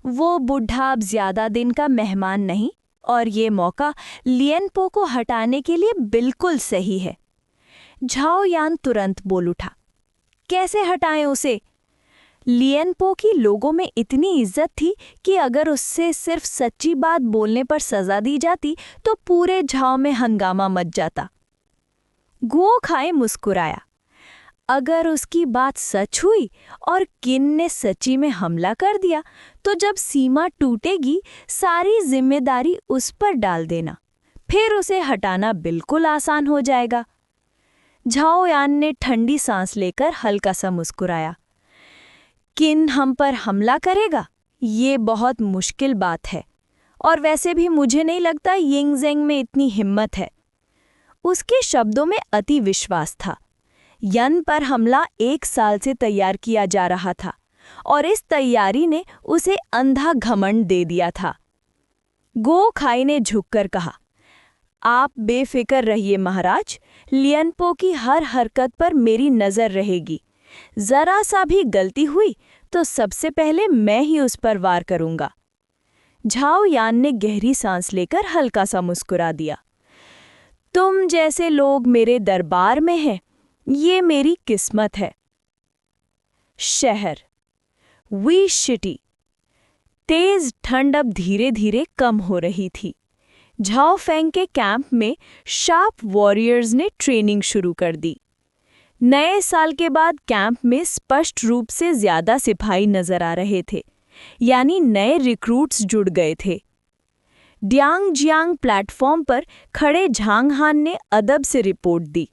वो बूढ़ा अब ज्यादा दिन का मेहमान नहीं और ये मौका लियनपो को हटाने के लिए बिल्कुल सही है। झाओ यान तुरंत बोल उठा, कैसे हटाएं उसे? लियनपो की लोगों में इतनी इज्जत थी कि अगर उससे सिर्फ सच्ची बात बोलने पर सजा दी जाती तो पूरे झाओ में हंगामा मच जाता। गुओ खाई मुस्कुराया। अगर उसकी बात सच हुई और किन ने सच्ची में हमला कर दिया तो जब सीमा टूटेगी सारी जिम्मेदारी उस पर डाल देना, फिर उसे हटाना बिल्कुल आसान हो जाएगा। झाओ यान ने ठंडी सांस लेकर हल्का सा मुस्कुराया। किन हम पर हमला करेगा, ये बहुत मुश्किल बात है, और वैसे भी मुझे नहीं लगता यिंगज़ेंग में इतनी हिम्मत है। उसके शब्दों में अति विश्वास था। यन पर हमला 1 साल से तैयार किया जा रहा था और इस तैयारी ने उसे अंधा घमंड दे दिया था। गो खाई ने झुककर कहा, आप बेफिक्र रहिए महाराज, लियनपो की हर हरकत पर मेरी नज़र रहेगी। जरा सा भी गलती हुई तो सबसे पहले मैं ही उस पर वार करूंगा। झाओ यान ने गहरी सांस लेकर हल्का सा मुस्कुरा दिया। तुम जैसे लोग मेरे दरबार में हैं, ये मेरी किस्मत है। शहर वी सिटी। तेज ठंड अब धीरे धीरे कम हो रही थी। झाओ फेंग के कैंप में शार्प वॉरियर्स ने ट्रेनिंग शुरू कर दी। नए साल के बाद कैंप में स्पष्ट रूप से ज्यादा सिपाही नजर आ रहे थे, यानी नए रिक्रूट्स जुड़ गए थे। डियांग जियांग प्लेटफॉर्म पर खड़े झांग हान ने अदब से रिपोर्ट दी।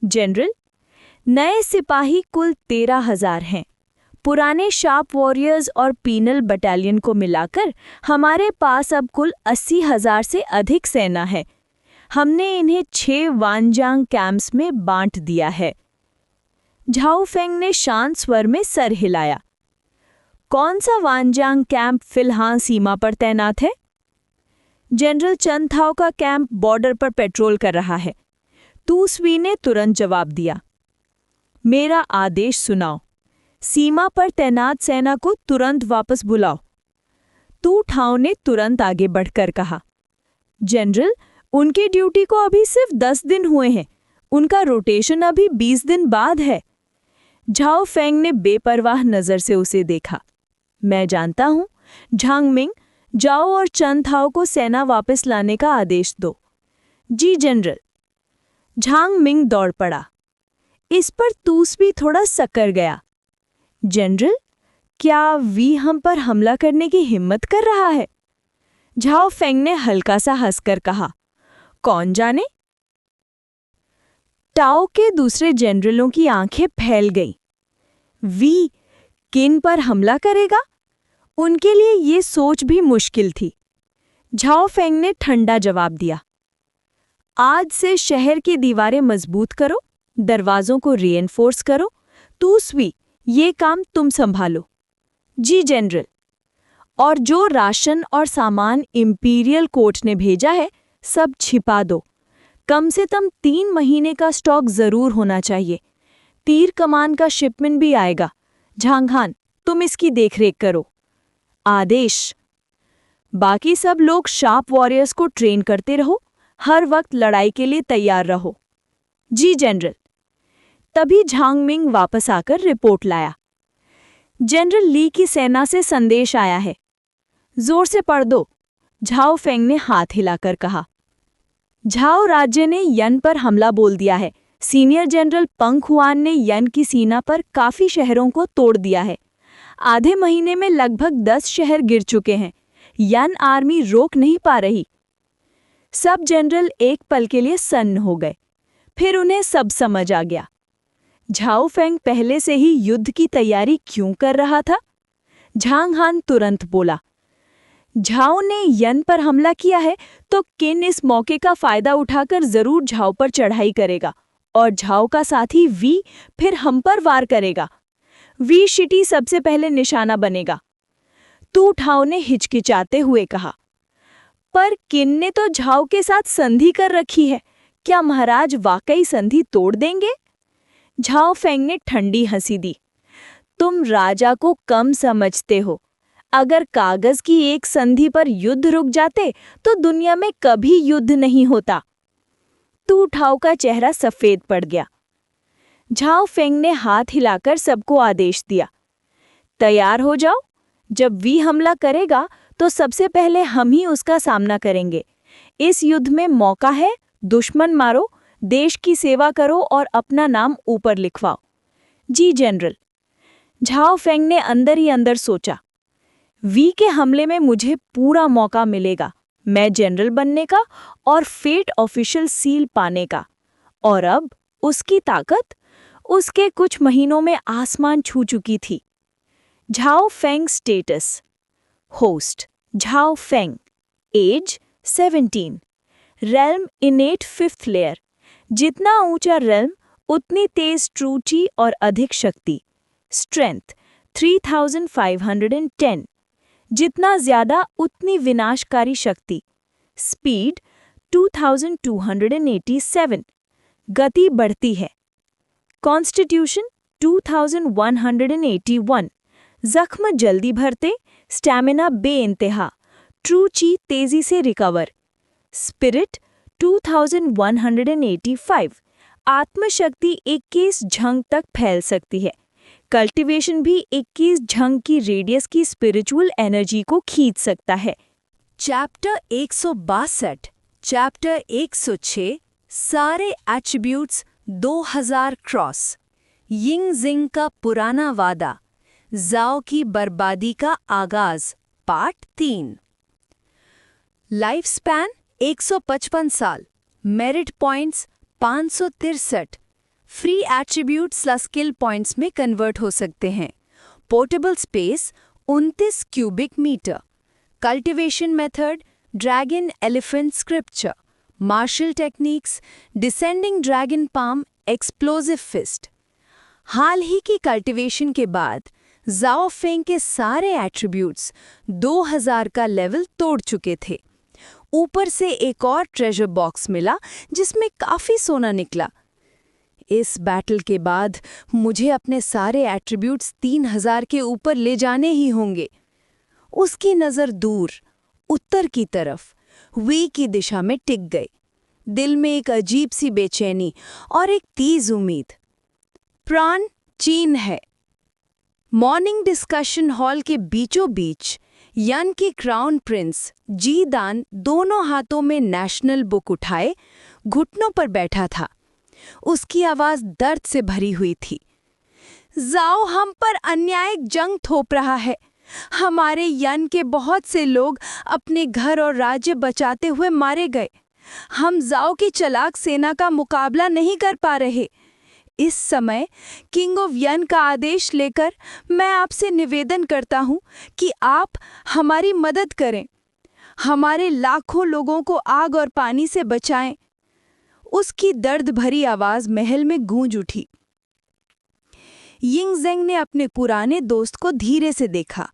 जनरल, नए सिपाही कुल 13,000 हैं। पुराने शार्प वॉरियर्स और पीनल बटालियन को मिलाकर हमारे पास अब कुल 80,000 से अधिक सेना है। हमने इन्हें 6 वानजांग कैंप्स में बांट दिया है। झाओ फेंग ने शांत स्वर में सर हिलाया। कौन सा वानजांग कैंप फिलहाल सीमा पर तैनात है? जनरल चंथाओ का कैंप बॉर्डर पर पेट्रोल कर रहा है। तू स्वी ने तुरंत जवाब दिया। मेरा आदेश सुनाओ, सीमा पर तैनात सेना को तुरंत वापस बुलाओ। तू ठाओ ने तुरंत आगे बढ़कर कहा। जनरल, उनकी ड्यूटी को अभी सिर्फ 10 दिन हुए हैं, उनका रोटेशन अभी 20 दिन बाद है। झाओ फेंग ने बेपरवाह नजर से उसे देखा। मैं जानता हूं, झांग मिंग, जाओ और चंथाओ को सेना वापस लाने का आदेश दो। जी जनरल। झांग मिंग दौड़ पड़ा। इस पर तूस भी थोड़ा सकर गया। जनरल, क्या वी हम पर हमला करने की हिम्मत कर रहा है? झाओ फेंग ने हल्का सा हंसकर कहा। कौन जाने? टाओ के दूसरे जनरलों की आंखें फैल गईं। वी किन पर हमला करेगा? उनके लिए ये सोच भी मुश्किल थी। झाओ फेंग ने ठंडा जवाब दिया। आज से शहर की दीवारें मजबूत करो, दरवाजों को रीएनफोर्स करो। तू स्वी, ये काम तुम संभालो। जी जनरल। और जो राशन और सामान इंपीरियल कोर्ट ने भेजा है, सब छिपा दो। कम से कम 3 महीने का स्टॉक जरूर होना चाहिए। तीर कमान का शिपमेंट भी आएगा। झांगहान, तुम इसकी देखरेख करो। आदेश। बाकी सब लोग शार्प वॉरियर्स को ट्रेन करते रहो, हर वक्त लड़ाई के लिए तैयार रहो। जी जनरल। तभी झांग मिंग वापस आकर रिपोर्ट लाया। जनरल ली की सेना से संदेश आया है। जोर से पढ़ दो, झाओ फेंग ने हाथ हिलाकर कहा। झाओ राज्य ने यन पर हमला बोल दिया है। सीनियर जनरल पंख हुआन ने यन की सीमा पर काफी शहरों को तोड़ दिया है। आधे महीने में लगभग 10 शहर गिर चुके हैं। यन आर्मी रोक नहीं पा रही। सब जनरल एक पल के लिए सन्न हो गए, फिर उन्हें सब समझ आ गया। झाओ फेंग पहले से ही युद्ध की तैयारी क्यों कर रहा था? झांग हान तुरंत बोला। झाओ ने यन पर हमला किया है तो किन इस मौके का फायदा उठाकर जरूर झाओ पर चढ़ाई करेगा और झाओ का साथी वी फिर हम पर वार करेगा। वी सिटी सबसे पहले निशाना बनेगा। तू ठाओ ने हिचकिचाते हुए कहा। पर किन ने तो झाओ के साथ संधि कर रखी है, क्या महाराज वाकई संधि तोड़ देंगे? झाओ फेंग ने ठंडी हंसी दी। तुम राजा को कम समझते हो। अगर कागज की एक संधि पर युद्ध रुक जाते तो दुनिया में कभी युद्ध नहीं होता। तू ठाव का चेहरा सफेद पड़ गया। झाओ फेंग ने हाथ हिलाकर सबको आदेश दिया, तैयार हो जाओ। जब वी हमला करेगा तो सबसे पहले हम ही उसका सामना करेंगे। इस युद्ध में मौका है, दुश्मन मारो, देश की सेवा करो और अपना नाम ऊपर लिखवाओ। जी जनरल। झाओ फेंग ने अंदर ही अंदर सोचा, वी के हमले में मुझे पूरा मौका मिलेगा, मैं जनरल बनने का और फेट ऑफिशियल सील पाने का। और अब उसकी ताकत उसके कुछ महीनों में आसमान छू चुकी थी। Zhao Feng status: host Zhao Feng, age 17, realm innate 5th layer. जितना ऊंचा रेल्म उतनी तेज ट्रूची और अधिक शक्ति। स्ट्रेंथ 3510, जितना ज्यादा उतनी विनाशकारी शक्ति। स्पीड 2287, गति बढ़ती है। कॉन्स्टिट्यूशन 2181, जख्म जल्दी भरते, स्टैमिना बेइंतहा, ट्रूची तेजी से रिकवर। स्पिरिट 2185, आत्मशक्ति 21 झंग तक फैल सकती है। कल्टीवेशन भी 21 झंग की रेडियस की स्पिरिचुअल एनर्जी को खींच सकता है। चैप्टर 162, चैप्टर 106, सारे एट्रीब्यूट्स 2000 क्रॉस। यिंग जिंग का पुराना वादा, जाओ की बर्बादी का आगाज, पार्ट 3। लाइफ स्पैन 155 साल, merit points 563, free attributes skill points में कन्वर्ट हो सकते हैं। Portable space 29 cubic metre. Cultivation method dragon elephant scripture, martial techniques, descending dragon palm, explosive fist. हाल ही की कल्टीवेशन के बाद जाओ फेंग के सारे एट्रीब्यूट्स 2000 का लेवल तोड़ चुके थे। ऊपर से एक और ट्रेजर बॉक्स मिला जिसमें काफी सोना निकला। इस बैटल के बाद मुझे अपने सारे एट्रीब्यूट्स 3000 के ऊपर ले जाने ही होंगे। उसकी नज़र दूर उत्तर की तरफ वी की दिशा में टिक गई। दिल में एक अजीब सी बेचैनी और एक तेज उम्मीद। प्राण चीन है। मॉर्निंग डिस्कशन हॉल के बीचों बीच यन की क्राउन प्रिंस जी दान दोनों हाथों में नेशनल बुक उठाए घुटनों पर बैठा था। उसकी आवाज दर्द से भरी हुई थी। जाओ हम पर अन्यायिक जंग थोप रहा है। हमारे यन के बहुत से लोग अपने घर और राज्य बचाते हुए मारे गए। हम जाओ की चालाक सेना का मुकाबला नहीं कर पा रहे। इस समय किंग ऑफ यन का आदेश लेकर मैं आपसे निवेदन करता हूं कि आप हमारी मदद करें, हमारे लाखों लोगों को आग और पानी से बचाएं। उसकी दर्द भरी आवाज महल में गूंज उठी। यिंग ज़ेंग ने अपने पुराने दोस्त को धीरे से देखा।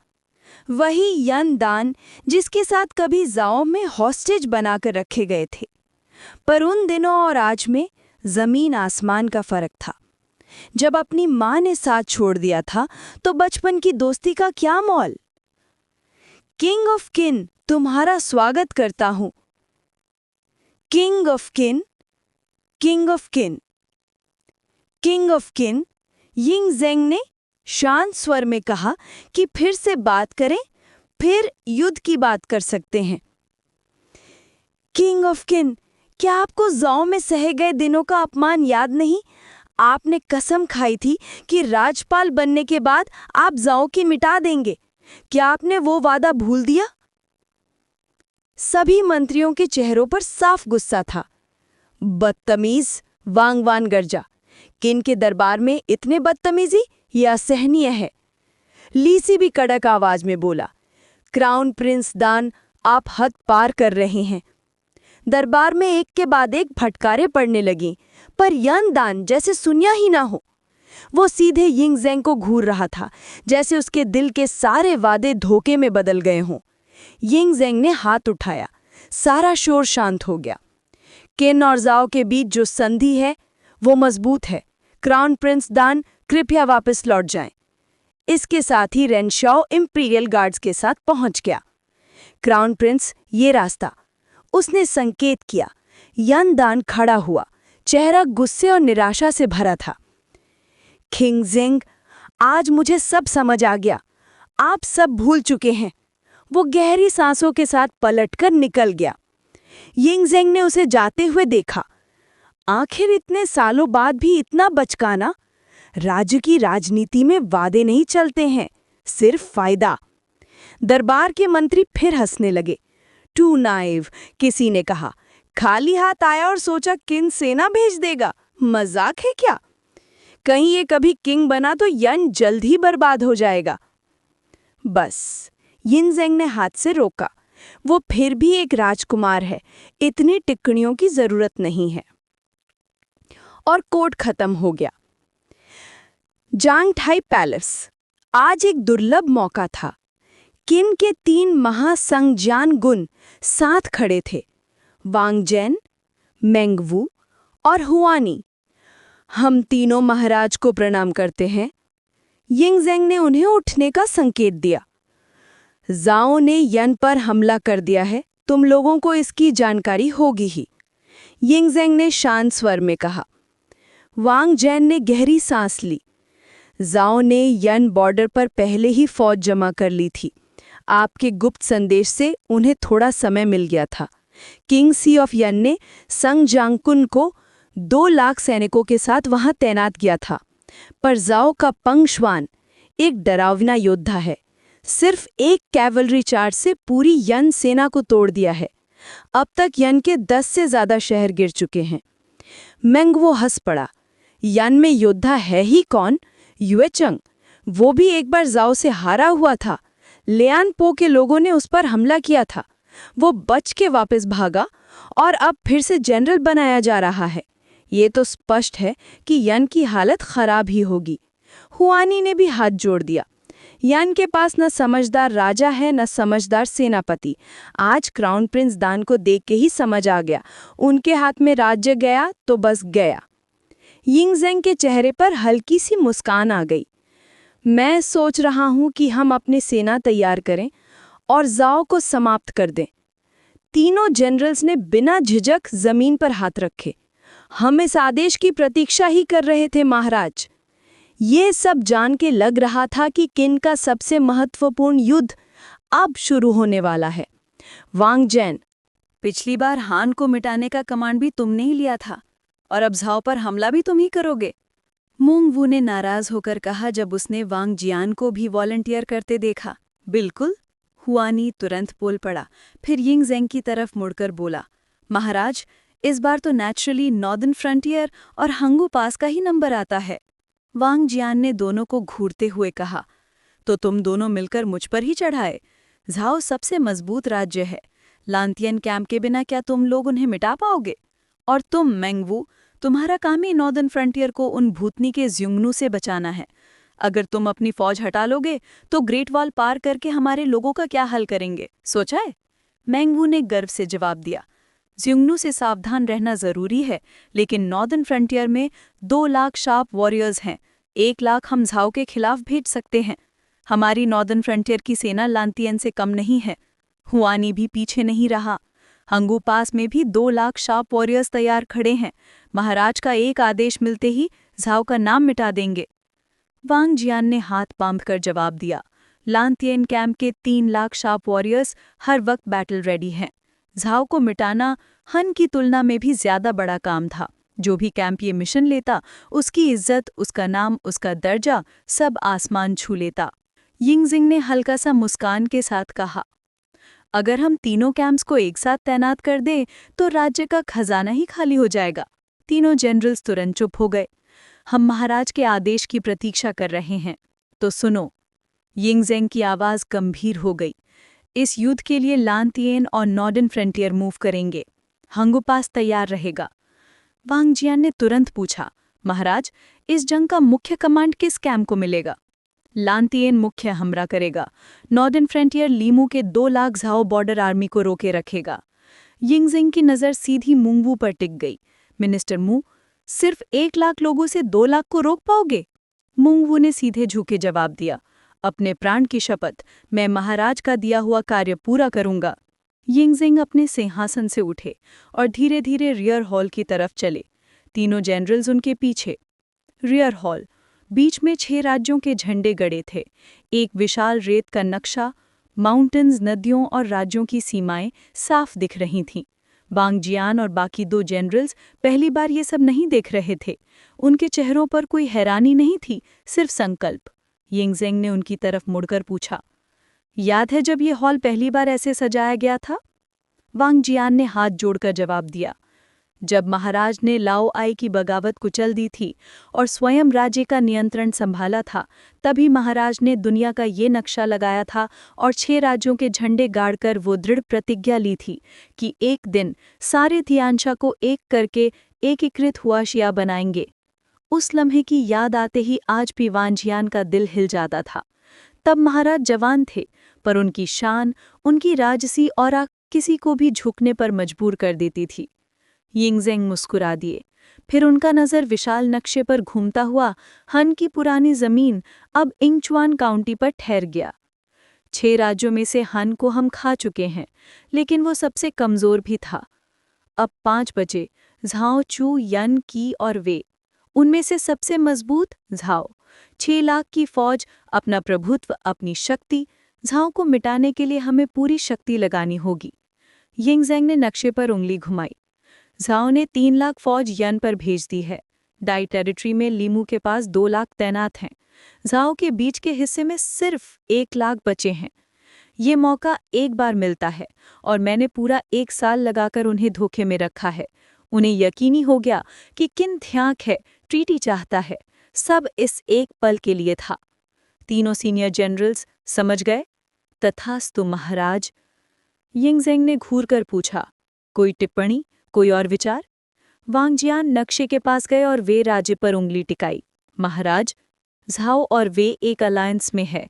वही यन दान जिसके साथ कभी जाओ में हॉस्टेज बनाकर रखे गए थे। पर उन दिनों और आज में जमीन आसमान का फर्क था। जब अपनी माँ ने साथ छोड़ दिया था तो बचपन की दोस्ती का क्या मोल। किंग ऑफ किन तुम्हारा स्वागत करता हूं। King of kin, king of kin, king of kin, Ying Zeng ने शांत स्वर में कहा कि फिर से बात करें, फिर युद्ध की बात कर सकते हैं। किंग ऑफ किन, क्या आपको जाओ में सहे गए दिनों का अपमान याद नहीं? आपने कसम खाई थी कि राजपाल बनने के बाद आप जाओ की मिटा देंगे। क्या आपने वो वादा भूल दिया? सभी मंत्रियों के चेहरों पर साफ गुस्सा था। बदतमीज, वांग वान गर्जा। किन के दरबार में इतने बदतमीजी यह असहनीय है। लीसी भी कड़क आवाज में बोला, क्राउन प्रिंस दान, आप हद पार कर रहे हैं। दरबार में एक के बाद एक फटकारे पड़ने लगीं, पर यन दान जैसे सुनिया ही ना हो। वो सीधे यिंग ज़ेंग को घूर रहा था, जैसे उसके दिल के सारे वादे धोखे में बदल गए हों। यिंग ज़ेंग ने हाथ उठाया, सारा शोर शांत हो गया। किन और जाओ के बीच जो संधि है वो मजबूत है। क्राउन प्रिंस दान कृपया वापस लौट जाएं। इसके साथ ही रेनशॉ इंपीरियल गार्ड्स के साथ पहुंच गया। क्राउन प्रिंस ये रास्ता, उसने संकेत किया। यन दान खड़ा हुआ, चेहरा गुस्से और निराशा से भरा था। खिंगजेंग, आज मुझे सब समझ आ गया, आप सब भूल चुके हैं। वो गहरी सांसों के साथ पलटकर निकल गया। यिंगजेंग ने उसे जाते हुए देखा। आखिर इतने सालों बाद भी इतना बचकाना। राज्य की राजनीति में वादे नहीं चलते हैं, सिर्फ फायदा। दरबार के मंत्री फिर हंसने लगे। टू नाइव, किसी ने कहा। खाली हाथ आया और सोचा किन सेना भेज देगा, मजाक है क्या? कहीं ये कभी किंग बना तो यन जल्द ही बर्बाद हो जाएगा। बस, यिनजेंग ने हाथ से रोका। वो फिर भी एक राजकुमार है, इतनी टिप्पणियों की जरूरत नहीं है। और कोर्ट खत्म हो गया। जांगठाई पैलेस। आज एक दुर्लभ मौका था। किन के 3 महासंज्ञान गुण साथ खड़े थे, वांगजेन, मेंगवू और हुआनी। हम तीनों महाराज को प्रणाम करते हैं। यिंगजेंग ने उन्हें उठने का संकेत दिया। जाओ ने यन पर हमला कर दिया है, तुम लोगों को इसकी जानकारी होगी ही, यिंगजेंग ने शांत स्वर में कहा। वांगजेन ने गहरी सांस ली। जाओ ने यन बॉर्डर पर पहले ही फौज जमा कर ली थी। आपके गुप्त संदेश से उन्हें थोड़ा समय मिल गया था। किंग सी ऑफ यन ने संग जांगकुन को 2 लाख सैनिकों के साथ वहां तैनात किया था। पर जाओ का पंगशवान एक डरावना योद्धा है। सिर्फ एक कैवलरी चार्ज से पूरी यन सेना को तोड़ दिया है। अब तक यन के 10 से ज्यादा शहर गिर चुके हैं। मेंगवो हंस पड़ा। यन में योद्धा है ही कौन? युएचंग, वो भी एक बार जाओ से हारा हुआ था। लियान पो के लोगों ने उस पर हमला किया था, वो बच के वापस भागा और अब फिर से जनरल बनाया जा रहा है। ये तो स्पष्ट है कि यन की हालत खराब ही होगी। हुआनी ने भी हाथ जोड़ दिया। यन के पास न समझदार राजा है न समझदार सेनापति। आज क्राउन प्रिंस दान को देख के ही समझ आ गया, उनके हाथ में राज्य गया तो बस गया। यिंगजेंग के चेहरे पर हल्की सी मुस्कान आ गई। मैं सोच रहा हूं कि हम अपनी सेना तैयार करें और जाओ को समाप्त कर दें। तीनों जनरल्स ने बिना झिझक जमीन पर हाथ रखे। हम इस आदेश की प्रतीक्षा ही कर रहे थे महाराज। ये सब जान के लग रहा था कि किन का सबसे महत्वपूर्ण युद्ध अब शुरू होने वाला है। वांगजेन, पिछली बार हान को मिटाने का कमांड भी तुमने ही लिया था और अब झाओ पर हमला भी तुम ही करोगे। मुंगवू ने नाराज होकर कहा जब उसने वांग जियान को भी वॉलंटियर करते देखा। बिल्कुल, हुआनी तुरंत बोल पड़ा, फिर यिंगजेंग की तरफ मुड़कर बोला, महाराज, इस बार तो नेचुरली नॉर्दर्न फ्रंटियर और हंगू पास का ही नंबर आता है। वांग जियान ने दोनों को घूरते हुए कहा, तो तुम दोनों मिलकर मुझ पर ही चढ़ाए। झाओ सबसे मजबूत राज्य है। लांतियन कैंप के बिना क्या तुम लोग उन्हें मिटा पाओगे? और तुम मेंगवू, तुम्हारा काम ही नॉर्दर्न फ्रंटियर को उन भूतनी के ज्युंगनू से बचाना है। अगर तुम अपनी फौज हटा लोगे तो ग्रेट वॉल पार करके हमारे लोगों का क्या हल करेंगे, सोचा है? मेंगवू ने गर्व से जवाब दिया, ज्युंगनू से सावधान रहना जरूरी है, लेकिन नॉर्दर्न फ्रंटियर में 2 लाख शार्प वॉरियर्स हैं। 1 लाख हम झाओ के खिलाफ भेज सकते हैं। हमारी नॉर्दर्न फ्रंटियर की सेना लांतियन से कम नहीं है। हुआनी भी पीछे नहीं रहा। हंगू पास में भी 2 लाख शार्प वॉरियर्स तैयार खड़े हैं। महाराज का एक आदेश मिलते ही झाओ का नाम मिटा देंगे। वांग जियान ने हाथ पांप कर जवाब दिया, लांतियन कैंप के 3 लाख शार्प वॉरियर्स हर वक्त बैटल रेडी हैं। झाओ को मिटाना हन की तुलना में भी ज्यादा बड़ा काम था। जो भी कैंप ये मिशन लेता, उसकी इज्जत, उसका नाम, उसका दर्जा सब आसमान छू लेता। यिंगजिंग ने हल्का सा मुस्कान के साथ कहा, अगर हम तीनों कैंप्स को एक साथ तैनात कर दें तो राज्य का खजाना ही खाली हो जाएगा। तीनों जनरल्स तुरंत चुप हो गए। हम महाराज के आदेश की प्रतीक्षा कर रहे हैं, तो सुनो। यिंगजेंग की आवाज गंभीर हो गई। इस युद्ध के लिए लांतियन और नॉर्दर्न फ्रंटियर मूव करेंगे। हंगू पास तैयार रहेगा। वांग जियान ने तुरंत पूछा, महाराज, इस जंग का मुख्य कमांड किस कैंप को मिलेगा? लांतियन मुख्य हमला करेगा। नॉर्दर्न फ्रंटियर लीमू के 2 लाख झाओ बॉर्डर आर्मी को रोके रखेगा। यिंगजिंग की नज़र सीधी मुंगवू पर टिक गई। मिनिस्टर मू, सिर्फ 1 लाख लोगों से 2 लाख को रोक पाओगे? मुंगवू ने सीधे झुके जवाब दिया, अपने प्राण की शपथ, मैं महाराज का दिया हुआ कार्य पूरा करूंगा। यिंगजिंग अपने सिंहासन से उठे और धीरे धीरे रियर हॉल की तरफ चले, तीनों जनरल्स उनके पीछे। रियर हॉल, बीच में 6 राज्यों के झंडे गड़े थे, एक विशाल रेत का नक्शा, माउंटेन्स, नदियों और राज्यों की सीमाएं साफ दिख रही थीं। वांग जियान और बाकी 2 जनरल्स पहली बार ये सब नहीं देख रहे थे। उनके चेहरों पर कोई हैरानी नहीं थी, सिर्फ संकल्प। यिंगजिंग ने उनकी तरफ मुड़कर पूछा, याद है जब ये हॉल पहली बार ऐसे सजाया गया था? वांग जियान ने हाथ जोड़कर जवाब दिया, जब महाराज ने लाओ आई की बगावत कुचल दी थी और स्वयं राज्य का नियंत्रण संभाला था, तभी महाराज ने दुनिया का ये नक्शा लगाया था और 6 राज्यों के झंडे गाड़कर वो दृढ़ प्रतिज्ञा ली थी कि एक दिन सारे तियानशा को एक करके एकीकृत हुआ शिया बनाएंगे। उस लम्हे की याद आते ही आज भी वांग जियान का दिल हिल जाता था। तब महाराज जवान थे, पर उनकी शान, उनकी राजसी औरा किसी को भी झुकने पर मजबूर कर देती थी। यिंगजिंग मुस्कुरा दिए, फिर उनका नज़र विशाल नक्शे पर घूमता हुआ हन की पुरानी जमीन अब इंगचुआन काउंटी पर ठहर गया। 6 राज्यों में से हन को हम खा चुके हैं, लेकिन वो सबसे कमज़ोर भी था। अब 5 बचे, झाओ चू, यन की और वे, उनमें से सबसे मजबूत झाओ। 6 लाख की फौज, अपना प्रभुत्व, अपनी शक्ति। झाओ को मिटाने के लिए हमें पूरी शक्ति लगानी होगी। यिंगजिंग ने नक्शे पर उंगली घुमाई। झाओ ने 3 लाख फौज यन पर भेज दी है। डाई टेरिटरी में लीमू के पास 2 लाख तैनात हैं। झाओ के बीच के हिस्से में सिर्फ 1 लाख बचे हैं। ये मौका एक बार मिलता है और मैंने पूरा 1 साल लगाकर उन्हें धोखे में रखा है। उन्हें यकीनी हो गया कि किन ध्याक है, ट्रीटी चाहता है, सब इस एक पल के लिए था। तीनों सीनियर जनरल्स समझ गए? तथास्तु महाराज। यिंगजिंग ने घूर कर पूछा, कोई टिप्पणी, कोई और विचार? वांग जियान नक्शे के पास गए और वे राज्य पर उंगली टिकाई। महाराज, झाओ और वे एक अलायंस में है।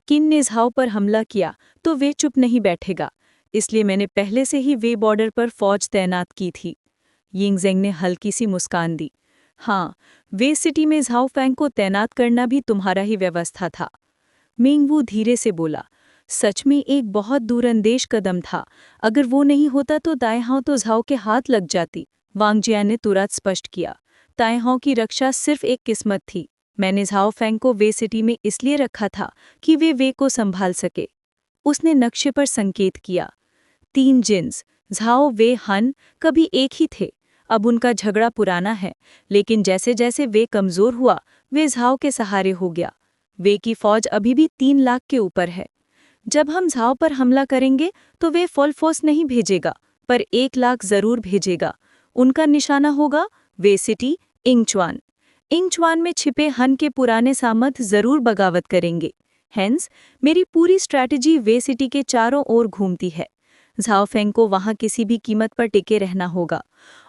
किन ने झाओ पर हमला किया तो वे चुप नहीं बैठेगा, इसलिए मैंने पहले से ही वे बॉर्डर पर फौज तैनात की थी। यिंगजिंग ने हल्की सी मुस्कान दी। हाँ, वे सिटी में झाओ फैंग को तैनात करना भी तुम्हारा ही व्यवस्था था। मिंगवू धीरे से बोला, सच में एक बहुत दूरंदेश कदम था। अगर वो नहीं होता तो ताइहाओ तो झाओ के हाथ लग जाती। वांग जियान ने तुरंत स्पष्ट किया, ताइहाओ की रक्षा सिर्फ एक किस्मत थी। मैंने झाओ फैंग को वे सिटी में इसलिए रखा था कि वे को संभाल सके। उसने नक्शे पर संकेत किया। 3 जिन्स, झाओ, वे, हन, कभी एक ही थे। अब उनका झगड़ा पुराना है, लेकिन जैसे जैसे वे कमज़ोर हुआ, वे झाओ के सहारे हो गया। वे की फौज अभी भी 3 लाख के ऊपर है। जब हम झाओ पर हमला करेंगे तो वे फुल फोर्स नहीं भेजेगा, पर 1 लाख जरूर भेजेगा। उनका निशाना होगा वे सिटी, इंगचुआन। इंगचुआन में छिपे हन के पुराने सामंत जरूर बगावत करेंगे। हेंस मेरी पूरी स्ट्रैटेजी वे सिटी के चारों ओर घूमती है। झाओ फेंग को वहां किसी भी कीमत पर टिके रहना होगा,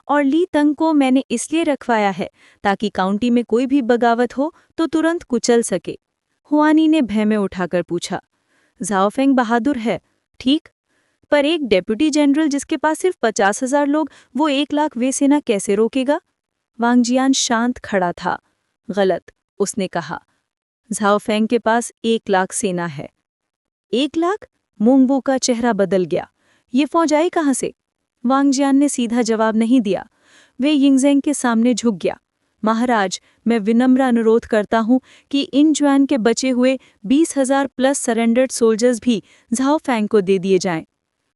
और ली तंग को मैंने इसलिए रखवाया है ताकि काउंटी में कोई भी बगावत हो तो तुरंत कुचल सके। हुआनी ने भय में उठाकर पूछा, झाओ फेंग बहादुर है, ठीक, पर एक डेप्यूटी जनरल जिसके पास सिर्फ 50,000 लोग, वो 1 लाख वे सेना कैसे रोकेगा? वांग जियान शांत खड़ा था। गलत, उसने कहा। झाओ फेंग के पास 1 लाख सेना है। 1 लाख? मुंगवू का चेहरा बदल गया। ये फौज आई कहाँ से? वांग जियान ने सीधा जवाब नहीं दिया। वे यिंगजिंग के सामने झुक गया। महाराज, मैं विनम्र अनुरोध करता हूं कि इंगचुआन के बचे हुए 20,000 प्लस सरेंडर्ड सोल्जर्स भी झाओ फैंग को दे दिए जाएं।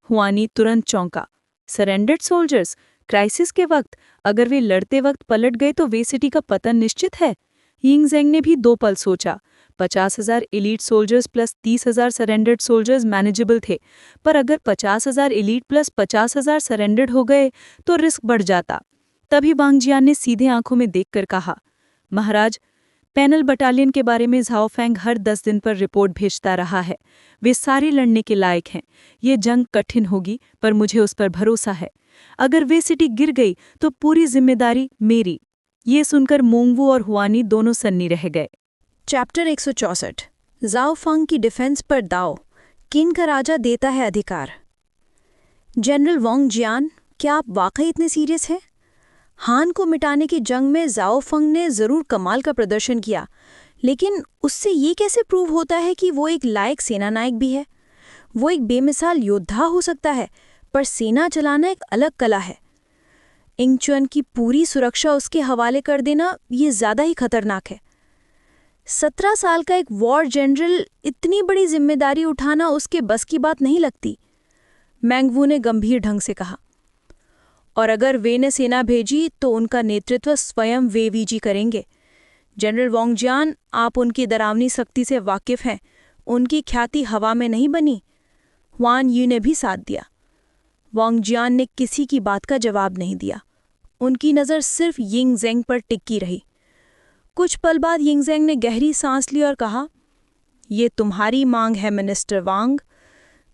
हुआनी तुरंत चौंका। Surrendered soldiers? क्राइसिस के वक्त? अगर वे लड़ते वक्त पलट गए तो वे सिटी का पतन निश्चित है। यिंगजिंग ने भी 2 पल सोचा। 50,000 elite soldiers plus 30,000 surrendered soldiers manageable थे, पर अगर 50,000 एलीट प्लस 50,000 सरेंडर्ड हो गए तो रिस्क बढ़ जाता। तभी वांग जियान ने सीधे आंखों में देखकर कहा, महाराज, पैनल बटालियन के बारे में झाओ फैंग हर 10 दिन पर रिपोर्ट भेजता रहा है। वे सारे लड़ने के लायक हैं। ये जंग कठिन होगी, पर मुझे उस पर भरोसा है। अगर वे सिटी गिर गई तो पूरी जिम्मेदारी मेरी। ये सुनकर मुंगवू और हुआनी दोनों सन्नी रह गए। चैप्टर 164 झाओ फेंग की डिफेंस पर दाव, किन का राजा देता है अधिकार। जनरल वांग जियान, क्या आप वाकई इतने सीरियस हैं? हान को मिटाने की जंग में जाओ फंग ने ज़रूर कमाल का प्रदर्शन किया, लेकिन उससे ये कैसे प्रूव होता है कि वो एक लायक सेनानायक भी है? वो एक बेमिसाल योद्धा हो सकता है, पर सेना चलाना एक अलग कला है। इंगचुन की पूरी सुरक्षा उसके हवाले कर देना ये ज़्यादा ही खतरनाक है। 17 साल का एक वॉर जनरल इतनी बड़ी जिम्मेदारी उठाना उसके बस की बात नहीं लगती, मैंगवू ने गंभीर ढंग से कहा। और अगर वे ने सेना भेजी तो उनका नेतृत्व स्वयं वेवीजी करेंगे। जनरल वांगजियान, आप उनकी डरावनी शक्ति से वाकिफ हैं, उनकी ख्याति हवा में नहीं बनी। हुआन यू ने भी साथ दिया। वांगजियान ने किसी की बात का जवाब नहीं दिया। उनकी नज़र सिर्फ यिंगजेंग पर टिकी रही। कुछ पल बाद यिंगजेंग ने गहरी सांस ली और कहा, ये तुम्हारी मांग है मिनिस्टर वांग,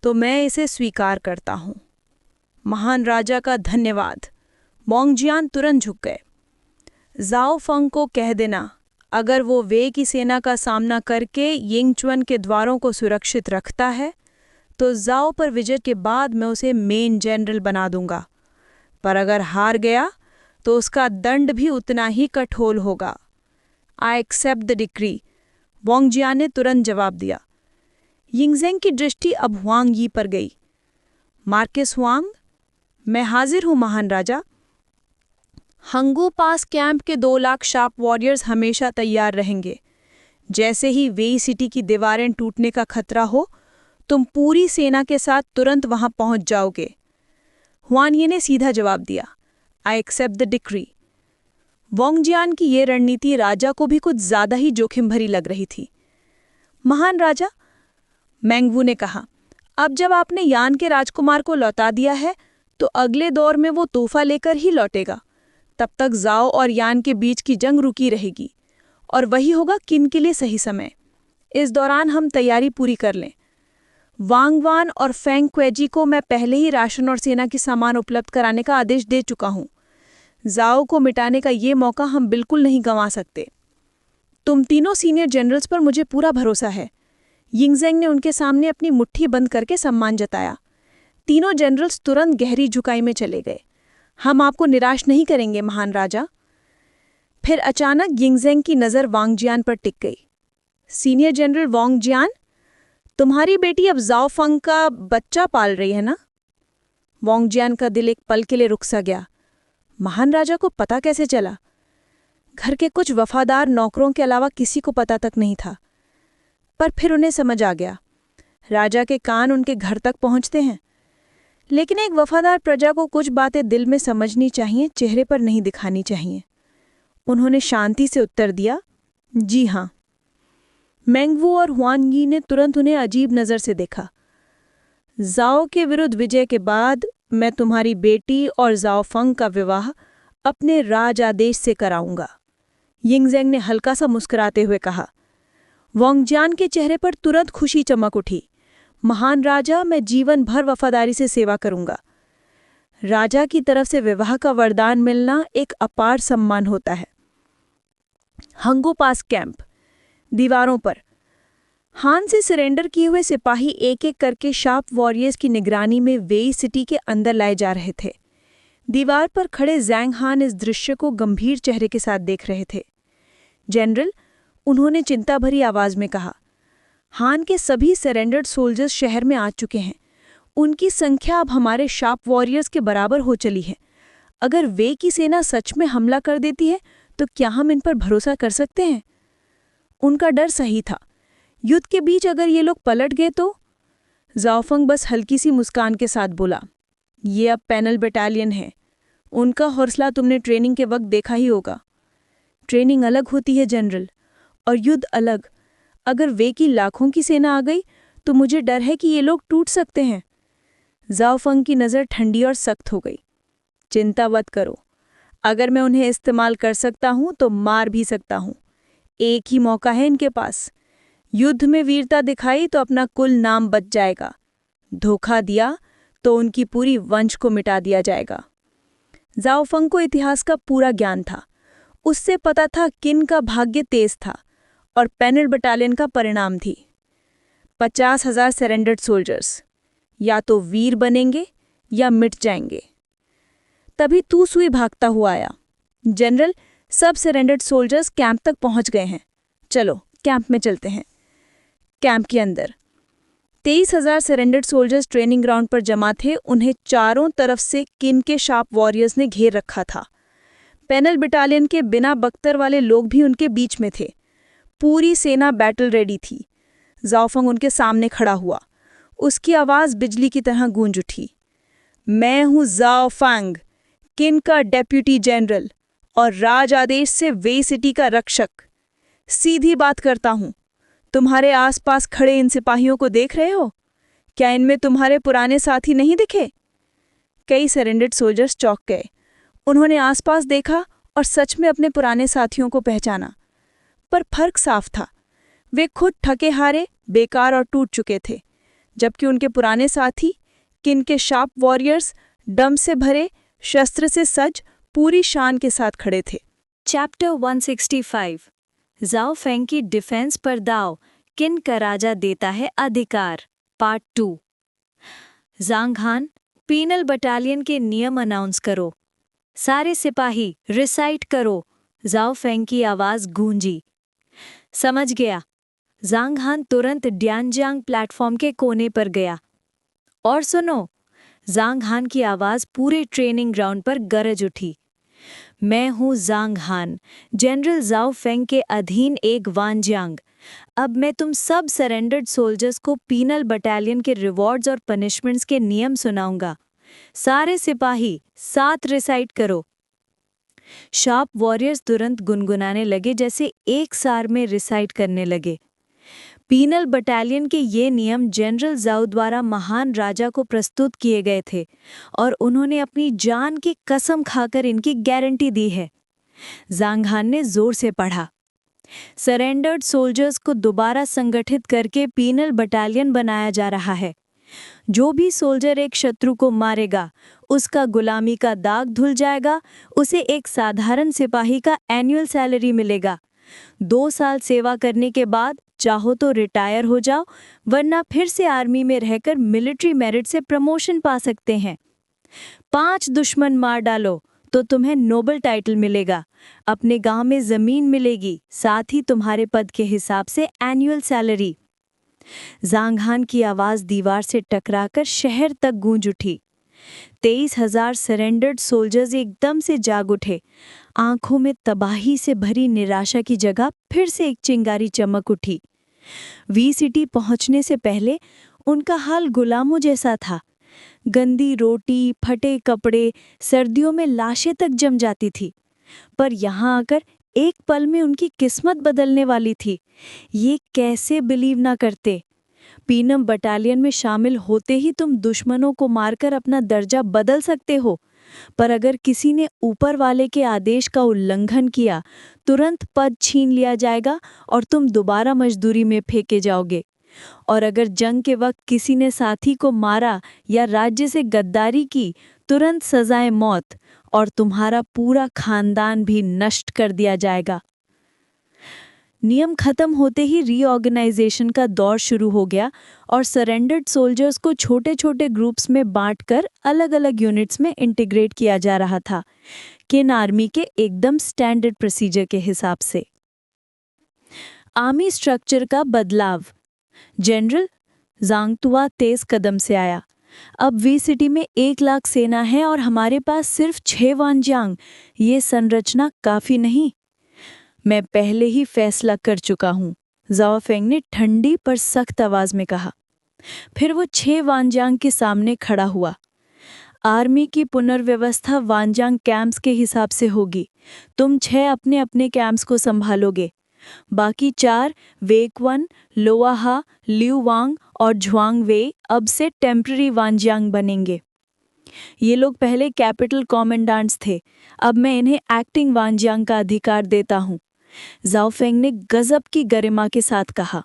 तो मैं इसे स्वीकार करता हूँ। महान राजा का धन्यवाद। वांगजियान तुरंत झुक गए। जाओ फंग को कह देना, अगर वो वे की सेना का सामना करके यिंगचुन के द्वारों को सुरक्षित रखता है तो जाओ पर विजय के बाद मैं उसे मेन जनरल बना दूंगा, पर अगर हार गया तो उसका दंड भी उतना ही कठोर होगा। आई एक्सेप्ट द डिक्री, वांगजियान ने तुरंत जवाब दिया। यिंगजेंग की दृष्टि अब हुआंग यी पर गई। मार्किस हुआंग, मैं हाजिर हूं महान राजा। हंगू पास कैंप के 2 लाख शार्प वॉरियर्स हमेशा तैयार रहेंगे। जैसे ही वेई सिटी की दीवारें टूटने का खतरा हो, तुम पूरी सेना के साथ तुरंत वहां पहुंच जाओगे। हुआनये ने सीधा जवाब दिया, आई एक्सेप्ट द डिक्री। वांगजियान की ये रणनीति राजा को भी कुछ ज्यादा ही जोखिम भरी लग रही थी। महान राजा, मैंगवू ने कहा, अब जब आपने यान के राजकुमार को लौटा दिया है तो अगले दौर में वो तोहफा लेकर ही लौटेगा। तब तक जाओ और यान के बीच की जंग रुकी रहेगी, और वही होगा किन के लिए सही समय। इस दौरान हम तैयारी पूरी कर लें। वांगवान और फेंग क्वेजी को मैं पहले ही राशन और सेना की सामान उपलब्ध कराने का आदेश दे चुका हूं। जाओ को मिटाने का ये मौका हम बिल्कुल नहीं गंवा सकते। तुम तीनों सीनियर जनरल्स पर मुझे पूरा भरोसा है। यिंगजेंग ने उनके सामने अपनी मुट्ठी बंद करके सम्मान जताया। तीनों जनरल्स तुरंत गहरी झुकाई में चले गए। हम आपको निराश नहीं करेंगे महान राजा। फिर अचानक यिंगजेंग की नज़र वांगजियान पर टिक गई। सीनियर जनरल वांगजियान, तुम्हारी बेटी अब जाओ फंग का बच्चा पाल रही है ना? वांगजियान का दिल एक पल के लिए रुक सा गया। महान राजा को पता कैसे चला? घर के कुछ वफादार नौकरों के अलावा किसी को पता तक नहीं था। पर फिर उन्हें समझ आ गया, राजा के कान उनके घर तक पहुंचते हैं। लेकिन एक वफादार प्रजा को कुछ बातें दिल में समझनी चाहिए, चेहरे पर नहीं दिखानी चाहिए। उन्होंने शांति से उत्तर दिया, जी हाँ। मैंगवू और हुआनगी ने तुरंत उन्हें अजीब नज़र से देखा। जाओ के विरुद्ध विजय के बाद मैं तुम्हारी बेटी और जाओ फंग का विवाह अपने राज आदेश से कराऊंगा, यिंगजेंग ने हल्का सा मुस्कुराते हुए कहा। वांगजियान के चेहरे पर तुरंत खुशी चमक उठी। महान राजा, मैं जीवन भर वफादारी से सेवा करूंगा। राजा की तरफ से विवाह का वरदान मिलना एक अपार सम्मान होता है। हंगू पास कैंप। दीवारों पर हान से सरेंडर किए हुए सिपाही एक एक करके शार्प वॉरियर्स की निगरानी में वेई सिटी के अंदर लाए जा रहे थे। दीवार पर खड़े जैंग हान इस दृश्य को गंभीर चेहरे के साथ देख रहे थे। जनरल, उन्होंने चिंता भरी आवाज में कहा, हान के सभी सरेंडर्ड सोल्जर्स शहर में आ चुके हैं। उनकी संख्या अब हमारे शार्प वॉरियर्स के बराबर हो चली है। अगर वे की सेना सच में हमला कर देती है तो क्या हम इन पर भरोसा कर सकते हैं? उनका डर सही था। युद्ध के बीच अगर ये लोग पलट गए तो? जाओफंग बस हल्की सी मुस्कान के साथ बोला, ये अब पैनल बटालियन है। उनका हौसला तुमने ट्रेनिंग के वक्त देखा ही होगा। ट्रेनिंग अलग होती है जनरल, और युद्ध अलग। अगर वे की लाखों की सेना आ गई तो मुझे डर है कि ये लोग टूट सकते हैं। जाओफंग की नज़र ठंडी और सख्त हो गई। चिंता मत करो, अगर मैं उन्हें इस्तेमाल कर सकता हूं तो मार भी सकता हूं। एक ही मौका है इनके पास। युद्ध में वीरता दिखाई तो अपना कुल नाम बच जाएगा। धोखा दिया तो उनकी पूरी वंश को मिटा दिया जाएगा। जाओफंग को इतिहास का पूरा ज्ञान था। उससे पता था किन का भाग्य तेज था और पैनल बटालियन का परिणाम थी। 50,000 सरेंडर्ड सोल्जर्स या तो वीर बनेंगे या मिट जाएंगे। तभी तू सुई भागता हुआ आया। जनरल, सब सरेंडर्ड सोल्जर्स कैंप तक पहुंच गए हैं। चलो कैंप में चलते हैं। कैंप के अंदर 23,000 सरेंडर्ड सोल्जर्स ट्रेनिंग ग्राउंड पर जमा थे। उन्हें चारों तरफ से किन के शार्प वॉरियर्स ने घेर रखा था। पैनल बटालियन के बिना बख्तर वाले लोग भी उनके बीच में थे। पूरी सेना बैटल रेडी थी। जाओफंग उनके सामने खड़ा हुआ। उसकी आवाज़ बिजली की तरह गूंज उठी। मैं हूँ जाओफंग, किन का डेप्यूटी जनरल और राज आदेश से वे सिटी का रक्षक। सीधी बात करता हूँ। तुम्हारे आसपास खड़े इन सिपाहियों को देख रहे हो? क्या इनमें तुम्हारे पुराने साथी नहीं दिखे? कई सरेंडर्ड सोल्जर्स चौंक गए। उन्होंने आसपास देखा और सच में अपने पुराने साथियों को पहचाना। पर फर्क साफ था। वे खुद थके हारे, बेकार और टूट चुके थे, जबकि उनके पुराने साथी किन के शार्प वॉरियर्स दम से भरे, शस्त्र से सज, पूरी शान के साथ खड़े थे। चैप्टर 165 जाओ फेंग की डिफेंस पर दाव, किन का राजा देता है अधिकार, पार्ट 2। जांग हान, पीनल बटालियन के नियम अनाउंस करो। सारे सिपाही रिसाइट करो। जाओ फेंग की आवाज गूंजी। समझ गया। जांग हान तुरंत ड्यानजियांग प्लेटफॉर्म के कोने पर गया। और सुनो, जांग हान की आवाज पूरे ट्रेनिंग ग्राउंड पर गरज उठी। मैं हूँ जांग हान, जनरल जाओ फेंग के अधीन एक वानजियांग। अब मैं तुम सब सरेंडर्ड सोल्जर्स को पीनल बटालियन के रिवॉर्ड्स और पनिशमेंट्स के नियम सुनाऊंगा। सारे सिपाही साथ रिसाइट करो। शार्प वॉरियर्स तुरंत गुनगुनाने लगे, जैसे एक सार में रिसाइट करने लगे। पीनल बटालियन के ये नियम जनरल जाओ द्वारा महान राजा को प्रस्तुत किए गए थे और उन्होंने अपनी जान की कसम खाकर इनकी गारंटी दी है। जांग हान ने जोर से पढ़ा। सरेंडर्ड सोल्जर्स को दोबारा संगठित करके पीनल बटालियन बनाया जा रहा है। जो भी सोल्जर एक शत्रु को मारेगा, उसका गुलामी का दाग धुल जाएगा। उसे एक साधारण सिपाही का एनुअल सैलरी मिलेगा। 2 साल सेवा करने के बाद चाहो तो रिटायर हो जाओ, वरना फिर से आर्मी में रहकर मिलिट्री मेरिट से प्रमोशन पा सकते हैं। 5 दुश्मन मार डालो तो तुम्हें नोबल टाइटल मिलेगा। अपने गांव में जमीन मिलेगी, साथ ही तुम्हारे पद के हिसाब से एनुअल सैलरी। जांग हान की आवाज दीवार से टकराकर शहर तक गूंज उठी। 23,000 सरेंडर्ड सोल्जर्स एकदम से जाग उठे। आंखों में तबाही से भरी निराशा की जगह फिर से एक चिंगारी चमक उठी। वी सिटी पहुंचने से पहले उनका हाल गुलामों जैसा था। गंदी रोटी, फटे कपड़े, सर्दियों में लाशें तक जम जाती थी। पर यहाँ आकर एक पल में उनकी किस्मत बदलने वाली थी। ये कैसे बिलीव ना करते। पीनम बटालियन में शामिल होते ही तुम दुश्मनों को मारकर अपना दर्जा बदल सकते हो, पर अगर किसी ने ऊपर वाले के आदेश का उल्लंघन किया, तुरंत पद छीन लिया जाएगा और तुम दोबारा मजदूरी में फेंके जाओगे। और अगर जंग के वक्त किसी ने साथी को मारा या राज्य से गद्दारी की, तुरंत सजाए मौत और तुम्हारा पूरा खानदान भी नष्ट कर दिया जाएगा। नियम खत्म होते ही रीऑर्गेनाइजेशन का दौर शुरू हो गया और सरेंडर्ड सोल्जर्स को छोटे छोटे ग्रुप्स में बांटकर अलग अलग यूनिट्स में इंटीग्रेट किया जा रहा था, किन आर्मी के एकदम स्टैंडर्ड प्रोसीजर के हिसाब से। आर्मी स्ट्रक्चर का बदलाव। जनरल, जांगतुआ तेज कदम से आया। अब वी सिटी में 1 लाख सेना है और हमारे पास सिर्फ 6 वानजियांग। ये संरचना काफी नहीं। मैं पहले ही फैसला कर चुका हूँ, जाओ फेंग ने ठंडी पर सख्त आवाज में कहा। फिर वो 6 वानजियांग के सामने खड़ा हुआ। आर्मी की पुनर्व्यवस्था वानजियांग कैंप्स के हिसाब से होगी। तुम 6 अपने अपने कैंप्स को संभालोगे। बाकी 4 वेकवन, लोआहा, ल्यूवांग और झुआंगवे अब से टेम्पररी वानजियांग बनेंगे। ये लोग पहले कैपिटल कमांडेंट्स थे, अब मैं इन्हें एक्टिंग वानजियांग का अधिकार देता हूँ, जाओ फेंग ने गजब की गरिमा के साथ कहा।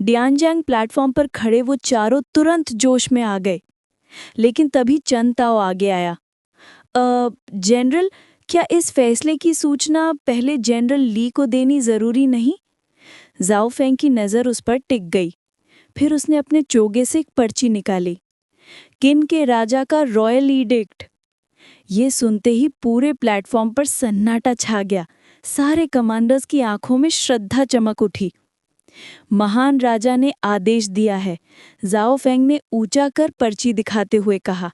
ड्यानजियांग प्लेटफॉर्म पर खड़े वो चारों तुरंत जोश में आ गए। लेकिन तभी चंद ताओ आगे आया। जनरल, क्या इस फैसले की सूचना पहले जनरल ली को देनी जरूरी नहीं? जाओ फेंग की नज़र उस पर टिक गई। फिर उसने अपने चोगे से एक पर्ची निकाली। किन के राजा का रॉयल ईडिक्ट। ये सुनते ही पूरे प्लेटफॉर्म पर सन्नाटा छा गया। सारे कमांडर्स की आंखों में श्रद्धा चमक उठी। महान राजा ने आदेश दिया है, जाओ फेंग ने ऊंचा कर पर्ची दिखाते हुए कहा,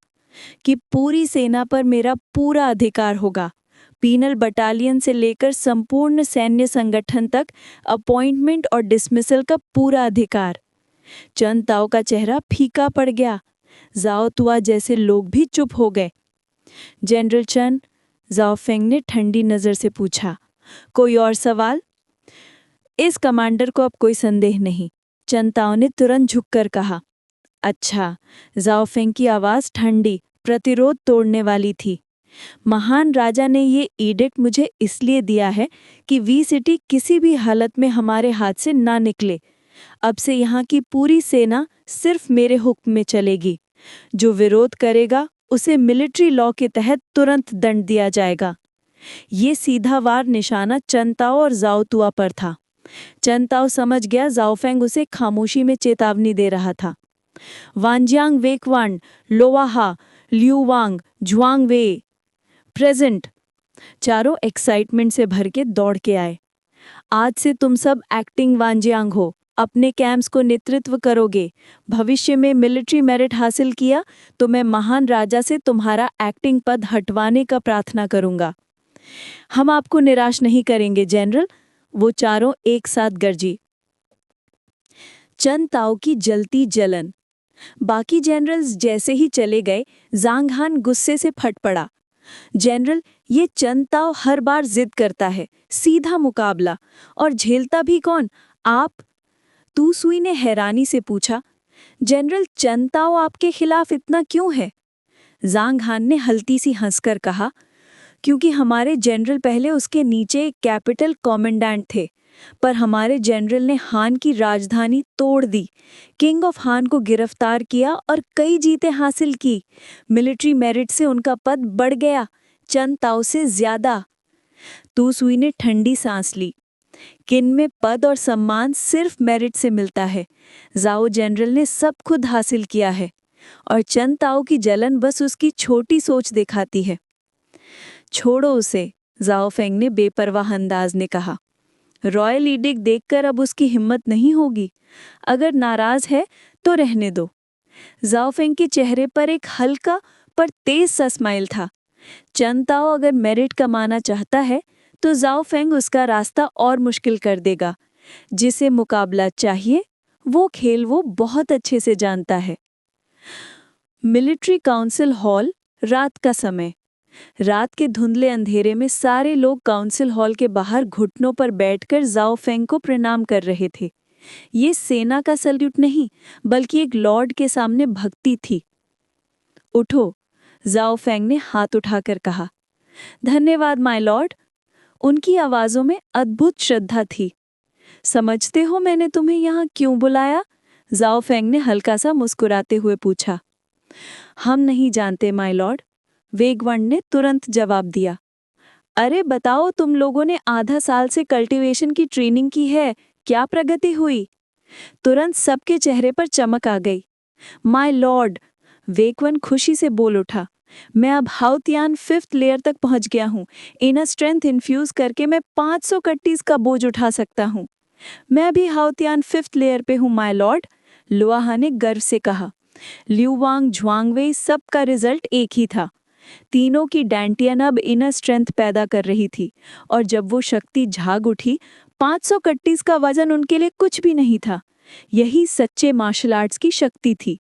कि पूरी सेना पर मेरा पूरा अधिकार होगा। पीनल बटालियन से लेकर संपूर्ण सैन्य संगठन तक अपॉइंटमेंट और डिसमिसल का पूरा अधिकार। चन ताओ का चेहरा फीका पड़ गया। जाओ तुआ जैसे लोग भी चुप हो गए। जनरल चन, जाओ फेंग ने ठंडी नजर से पूछा, कोई और सवाल? इस कमांडर को अब कोई संदेह नहीं, चन ताओ ने तुरंत झुककर कहा। अच्छा। जाओ फेंग की आवाज ठंडी, प्रतिरोध तोड़ने वाली थी। महान राजा ने ये एडिक्ट मुझे इसलिए दिया है कि वी सिटी किसी भी हालत में हमारे हाथ से ना निकले। अब से यहाँ की पूरी सेना सिर्फ मेरे हुक्म में चलेगी। जो विरोध करेगा उसे मिलिट्री लॉ के तहत तुरंत दंड दिया जाएगा। ये सीधा वार निशाना चन ताओ और जाओ तुआ पर था। चन ताओ समझ गया जाओ फेंग उसे खामोशी में चेतावनी दे रहा था। वानजियांग वेकवान, लोवाहा, लियू वांग, जुआंग वे प्रेजेंट। चारों एक्साइटमेंट से भर के दौड़ के आए। आज से तुम सब एक्टिंग वानजियांग हो, अपने कैंप्स को नेतृत्व करोगे। भविष्य में मिलिट्री मेरिट हासिल किया तो मैं महान राजा से तुम्हारा एक्टिंग पद हटवाने का प्रार्थना करूंगा। हम आपको निराश नहीं करेंगे जनरल, वो चारों एक साथ गरजी। चन ताओ की जलती जलन। बाकी जनरल्स जैसे ही चले गए, जांग हान गुस्से से फट पड़ा। जनरल, ये चन ताओ हर बार जिद करता है, सीधा मुकाबला, और झेलता भी कौन, आप? तू सुई ने हैरानी से पूछा। जनरल, चन ताओ आपके खिलाफ इतना क्यों है? जांग हान ने हल्की सी हंसकर कहा, क्योंकि हमारे जनरल पहले उसके नीचे एक कैपिटल कमांडेंट थे, पर हमारे जनरल ने हान की राजधानी तोड़ दी, किंग ऑफ हान को गिरफ्तार किया और कई जीतें हासिल की। मिलिट्री मेरिट से उनका पद बढ़ गया, चन ताओ से ज्यादा। तू सुई ने ठंडी सांस ली। किन में पद और सम्मान सिर्फ मेरिट से मिलता है। जाओ जनरल ने सब खुद हासिल किया है, और चन ताओ की जलन बस उसकी छोटी सोच दिखाती है। छोड़ो उसे, जाओ फेंग ने बेपरवाह अंदाज ने कहा। रॉयल एडिक्ट देखकर अब उसकी हिम्मत नहीं होगी। अगर नाराज है तो रहने दो। जाओ फेंग के चेहरे पर एक हल्का पर तेज सा स्माइल था। चन ताओ अगर मेरिट कमाना चाहता है तो जाओ फेंग उसका रास्ता और मुश्किल कर देगा। जिसे मुकाबला चाहिए वो खेल वो बहुत अच्छे से जानता है। मिलिट्री काउंसिल हॉल, रात का समय। रात के धुंधले अंधेरे में सारे लोग काउंसिल हॉल के बाहर घुटनों पर बैठकर जाओ फेंग को प्रणाम कर रहे थे। ये सेना का सल्यूट नहीं, बल्कि एक लॉर्ड के सामने भक्ति थी। उठो, जाओ फेंग ने हाथ उठाकर कहा। धन्यवाद माय लॉर्ड। उनकी आवाजों में अद्भुत श्रद्धा थी। समझते हो मैंने तुम्हें यहाँ क्यों बुलाया? जाओ फेंग ने हल्का सा मुस्कुराते हुए पूछा। हम नहीं जानते माय लॉर्ड, वेगवन ने तुरंत जवाब दिया। अरे बताओ, तुम लोगों ने आधा साल से कल्टीवेशन की ट्रेनिंग की है, क्या प्रगति हुई? तुरंत सबके चेहरे पर चमक आ गई। माय लॉर्ड, वेगवन खुशी से बोल उठा, मैं अब हाउतियान 5th लेयर तक पहुंच गया हूं। इनर स्ट्रेंथ इन्फ्यूज करके मैं 500 कट्टीज का बोझ उठा सकता हूं। मैं भी हाउतियान 5th लेयर पे हूं माय लॉर्ड, लुआहा ने गर्व से कहा। लियू वांग, जुआंगवे, सबका रिजल्ट एक ही था। तीनों की डैंटियन अब इनर स्ट्रेंथ पैदा कर रही थी, और जब वो शक्ति झाग उठी, 500 कट्टीज का वजन उनके लिए कुछ भी नहीं था। यही सच्चे मार्शल आर्ट्स की शक्ति थी।